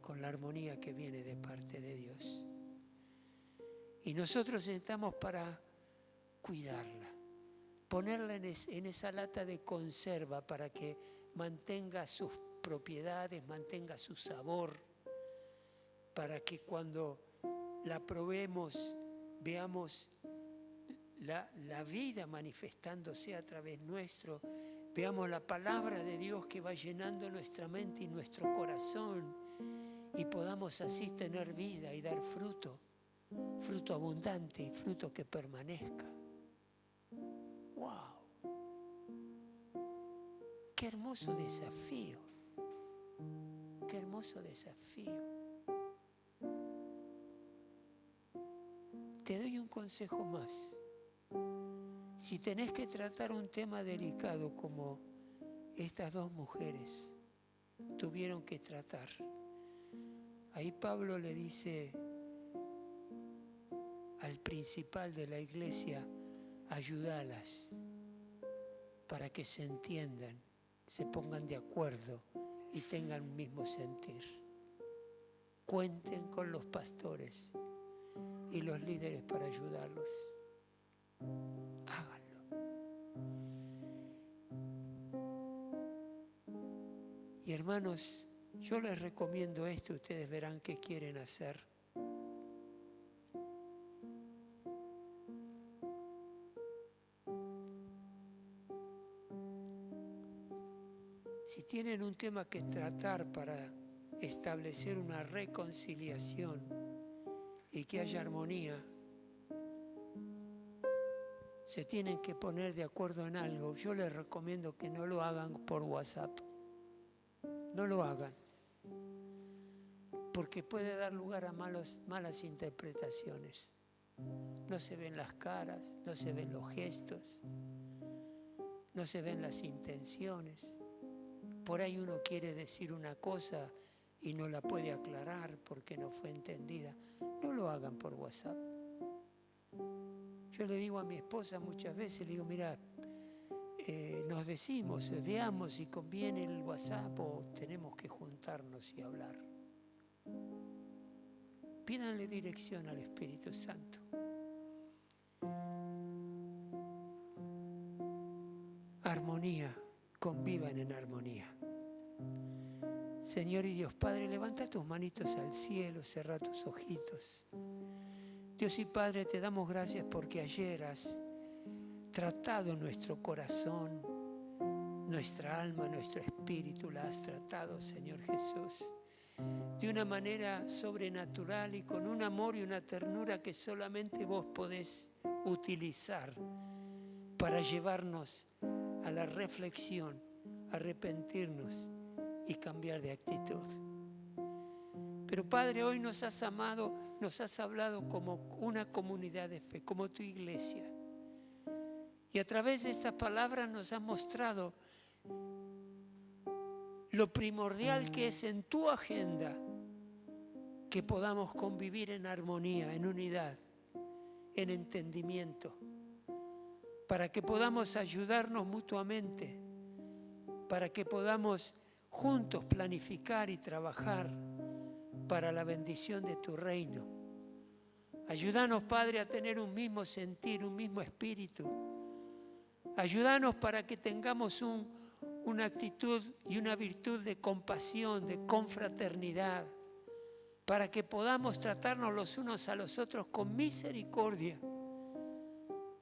con la armonía que viene de parte de Dios. Y nosotros estamos para cuidarla, ponerla en esa lata de conserva para que mantenga sus propiedades, mantenga su sabor, para que cuando la probemos veamos la vida manifestándose a través nuestro, veamos la palabra de Dios que va llenando nuestra mente y nuestro corazón y podamos así tener vida y dar fruto abundante y fruto que permanezca. ¡Wow! ¡Qué hermoso desafío! ¡Qué hermoso desafío! Te doy un consejo más. Si tenés que tratar un tema delicado como estas dos mujeres tuvieron que tratar, ahí Pablo le dice al principal de la iglesia, ayúdalas para que se entiendan, se pongan de acuerdo y tengan un mismo sentir. Cuenten con los pastores y los líderes para ayudarlos. Háganlo. Y hermanos, yo les recomiendo esto, ustedes verán qué quieren hacer. Si tienen un tema que tratar para establecer una reconciliación y que haya armonía, se tienen que poner de acuerdo en algo. Yo les recomiendo que no lo hagan por WhatsApp. No lo hagan, porque puede dar lugar a malas interpretaciones. No se ven las caras, no se ven los gestos, no se ven las intenciones. Por ahí uno quiere decir una cosa y no la puede aclarar porque no fue entendida. No lo hagan por WhatsApp. Yo le digo a mi esposa muchas veces, le digo, mira, nos decimos, veamos si conviene el WhatsApp o tenemos que juntarnos y hablar. Pídanle dirección al Espíritu Santo. Armonía, convivan en armonía. Señor y Dios Padre, levanta tus manitos al cielo, cerra tus ojitos. Dios y Padre, te damos gracias porque ayer has tratado nuestro corazón, nuestra alma, nuestro espíritu, la has tratado, Señor Jesús, de una manera sobrenatural y con un amor y una ternura que solamente vos podés utilizar para llevarnos a la reflexión, arrepentirnos y cambiar de actitud. Pero Padre, hoy nos has amado, nos has hablado como una comunidad de fe, como tu iglesia. Y a través de esas palabras nos has mostrado lo primordial que es en tu agenda que podamos convivir en armonía, en unidad, en entendimiento, para que podamos ayudarnos mutuamente, para que podamos juntos planificar y trabajar para la bendición de tu reino. Ayúdanos, Padre, a tener un mismo sentir, un mismo espíritu. Ayúdanos para que tengamos una actitud y una virtud de compasión, de confraternidad, para que podamos tratarnos los unos a los otros con misericordia,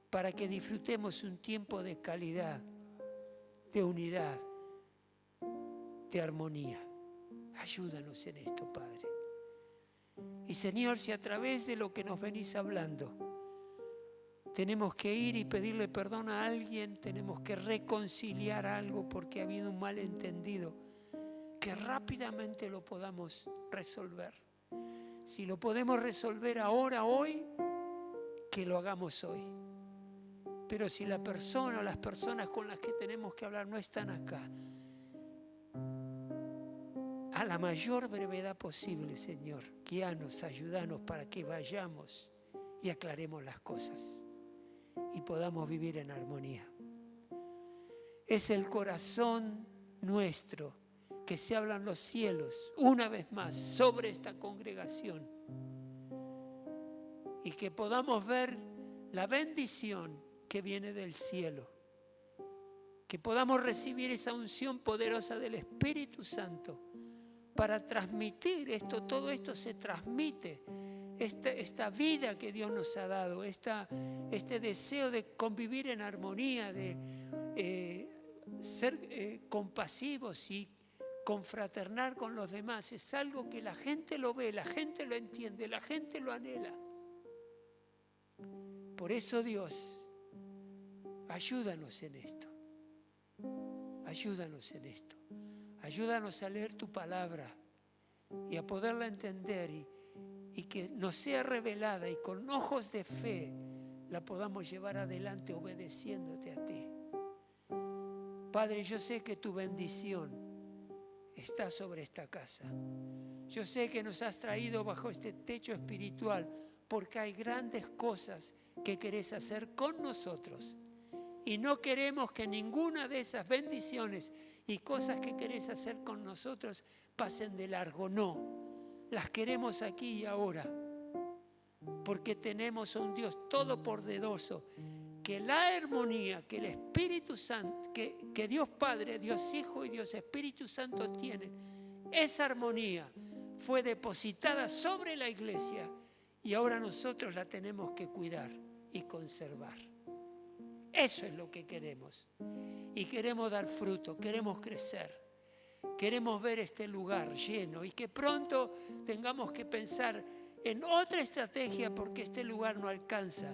para que disfrutemos un tiempo de calidad, de unidad, de armonía. Ayúdanos en esto, Padre. Y Señor, si a través de lo que nos venís hablando tenemos que ir y pedirle perdón a alguien, tenemos que reconciliar algo porque ha habido un malentendido, que rápidamente lo podamos resolver. Si lo podemos resolver ahora, hoy, que lo hagamos hoy. Pero si la persona o las personas con las que tenemos que hablar no están acá, a la mayor brevedad posible, Señor, guíanos, ayúdanos para que vayamos y aclaremos las cosas y podamos vivir en armonía. Es el corazón nuestro que se hablan los cielos una vez más sobre esta congregación y que podamos ver la bendición que viene del cielo, que podamos recibir esa unción poderosa del Espíritu Santo para transmitir esto. Todo esto se transmite, esta vida que Dios nos ha dado, este deseo de convivir en armonía, de ser compasivos y confraternar con los demás, es algo que la gente lo ve, la gente lo entiende, la gente lo anhela. Por eso, Dios, ayúdanos en esto. Ayúdanos en esto. Ayúdanos a leer tu palabra y a poderla entender y que nos sea revelada y con ojos de fe la podamos llevar adelante obedeciéndote a ti. Padre, yo sé que tu bendición está sobre esta casa. Yo sé que nos has traído bajo este techo espiritual porque hay grandes cosas que querés hacer con nosotros. Y no queremos que ninguna de esas bendiciones y cosas que querés hacer con nosotros pasen de largo. No, las queremos aquí y ahora. Porque tenemos a un Dios todopoderoso, que la armonía que el Espíritu Santo, que Dios Padre, Dios Hijo y Dios Espíritu Santo tienen, esa armonía fue depositada sobre la iglesia y ahora nosotros la tenemos que cuidar y conservar. Eso es lo que queremos. Y queremos dar fruto, queremos crecer. Queremos ver este lugar lleno y que pronto tengamos que pensar en otra estrategia porque este lugar no alcanza.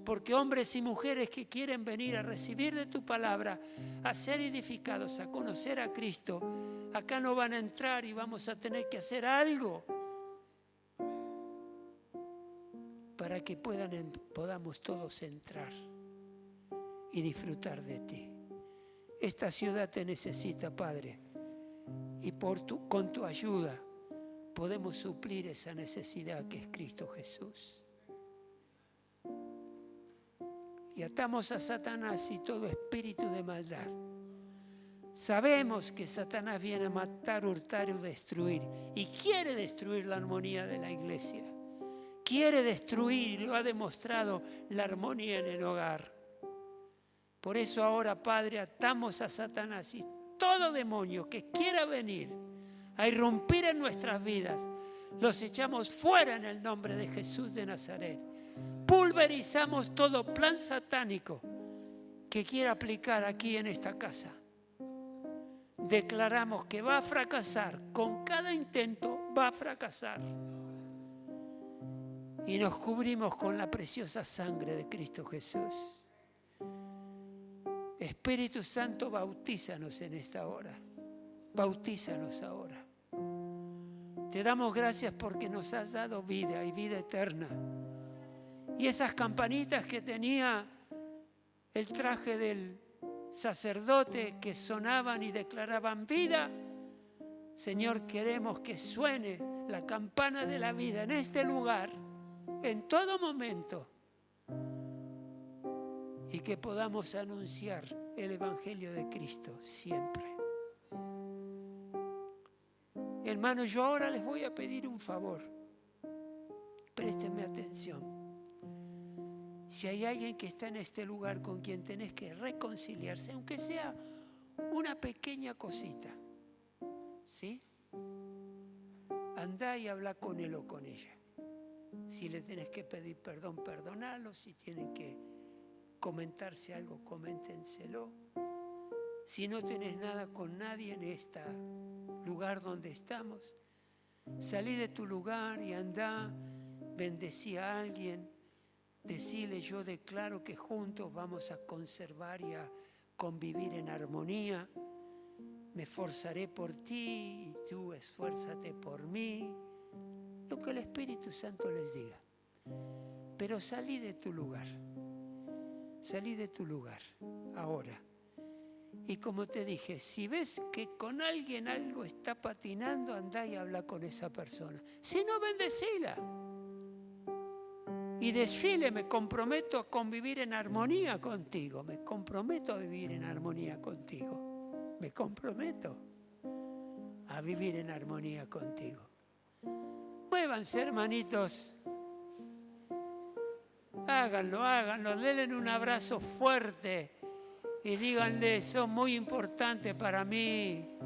Porque hombres y mujeres que quieren venir a recibir de tu palabra, a ser edificados, a conocer a Cristo, acá no van a entrar y vamos a tener que hacer algo para que podamos todos entrar y disfrutar de ti. Esta ciudad te necesita, Padre, y con tu ayuda podemos suplir esa necesidad que es Cristo Jesús. Y atamos a Satanás y todo espíritu de maldad. Sabemos que Satanás viene a matar, hurtar y destruir y quiere destruir la armonía de la iglesia. quiere destruir, y lo ha demostrado, la armonía en el hogar. Por eso ahora, Padre, atamos a Satanás y todo demonio que quiera venir a irrumpir en nuestras vidas, los echamos fuera en el nombre de Jesús de Nazaret. Pulverizamos todo plan satánico que quiera aplicar aquí en esta casa. Declaramos que va a fracasar, con cada intento va a fracasar. Y nos cubrimos con la preciosa sangre de Cristo Jesús. Espíritu Santo, bautízanos en esta hora. Bautízanos ahora. Te damos gracias porque nos has dado vida y vida eterna. Y esas campanitas que tenía el traje del sacerdote que sonaban y declaraban vida, Señor, queremos que suene la campana de la vida en este lugar, en todo momento, y que podamos anunciar el Evangelio de Cristo siempre. Hermanos, yo ahora les voy a pedir un favor. Préstenme atención. Si hay alguien que está en este lugar con quien tenés que reconciliarse, aunque sea una pequeña cosita, ¿sí? Andá y habla con él o con ella. Si le tenés que pedir perdón, perdonalo. Si tienen que comentarse algo, coméntenselo. Si no tenés nada con nadie en este lugar donde estamos, salí de tu lugar y andá, bendecí a alguien, decile: yo declaro que juntos vamos a conservar y a convivir en armonía. Me esforzaré por ti y tú esfuérzate por mí. Lo que el Espíritu Santo les diga. Pero salí de tu lugar. Salí de tu lugar ahora. Y como te dije, si ves que con alguien algo está patinando, andá y habla con esa persona. Si no, bendecila. Y decile: me comprometo a convivir en armonía contigo. Me comprometo a vivir en armonía contigo. Me comprometo a vivir en armonía contigo. Muévanse, hermanitos. Háganlo, háganlo. Denle un abrazo fuerte y díganle: sos muy importante para mí.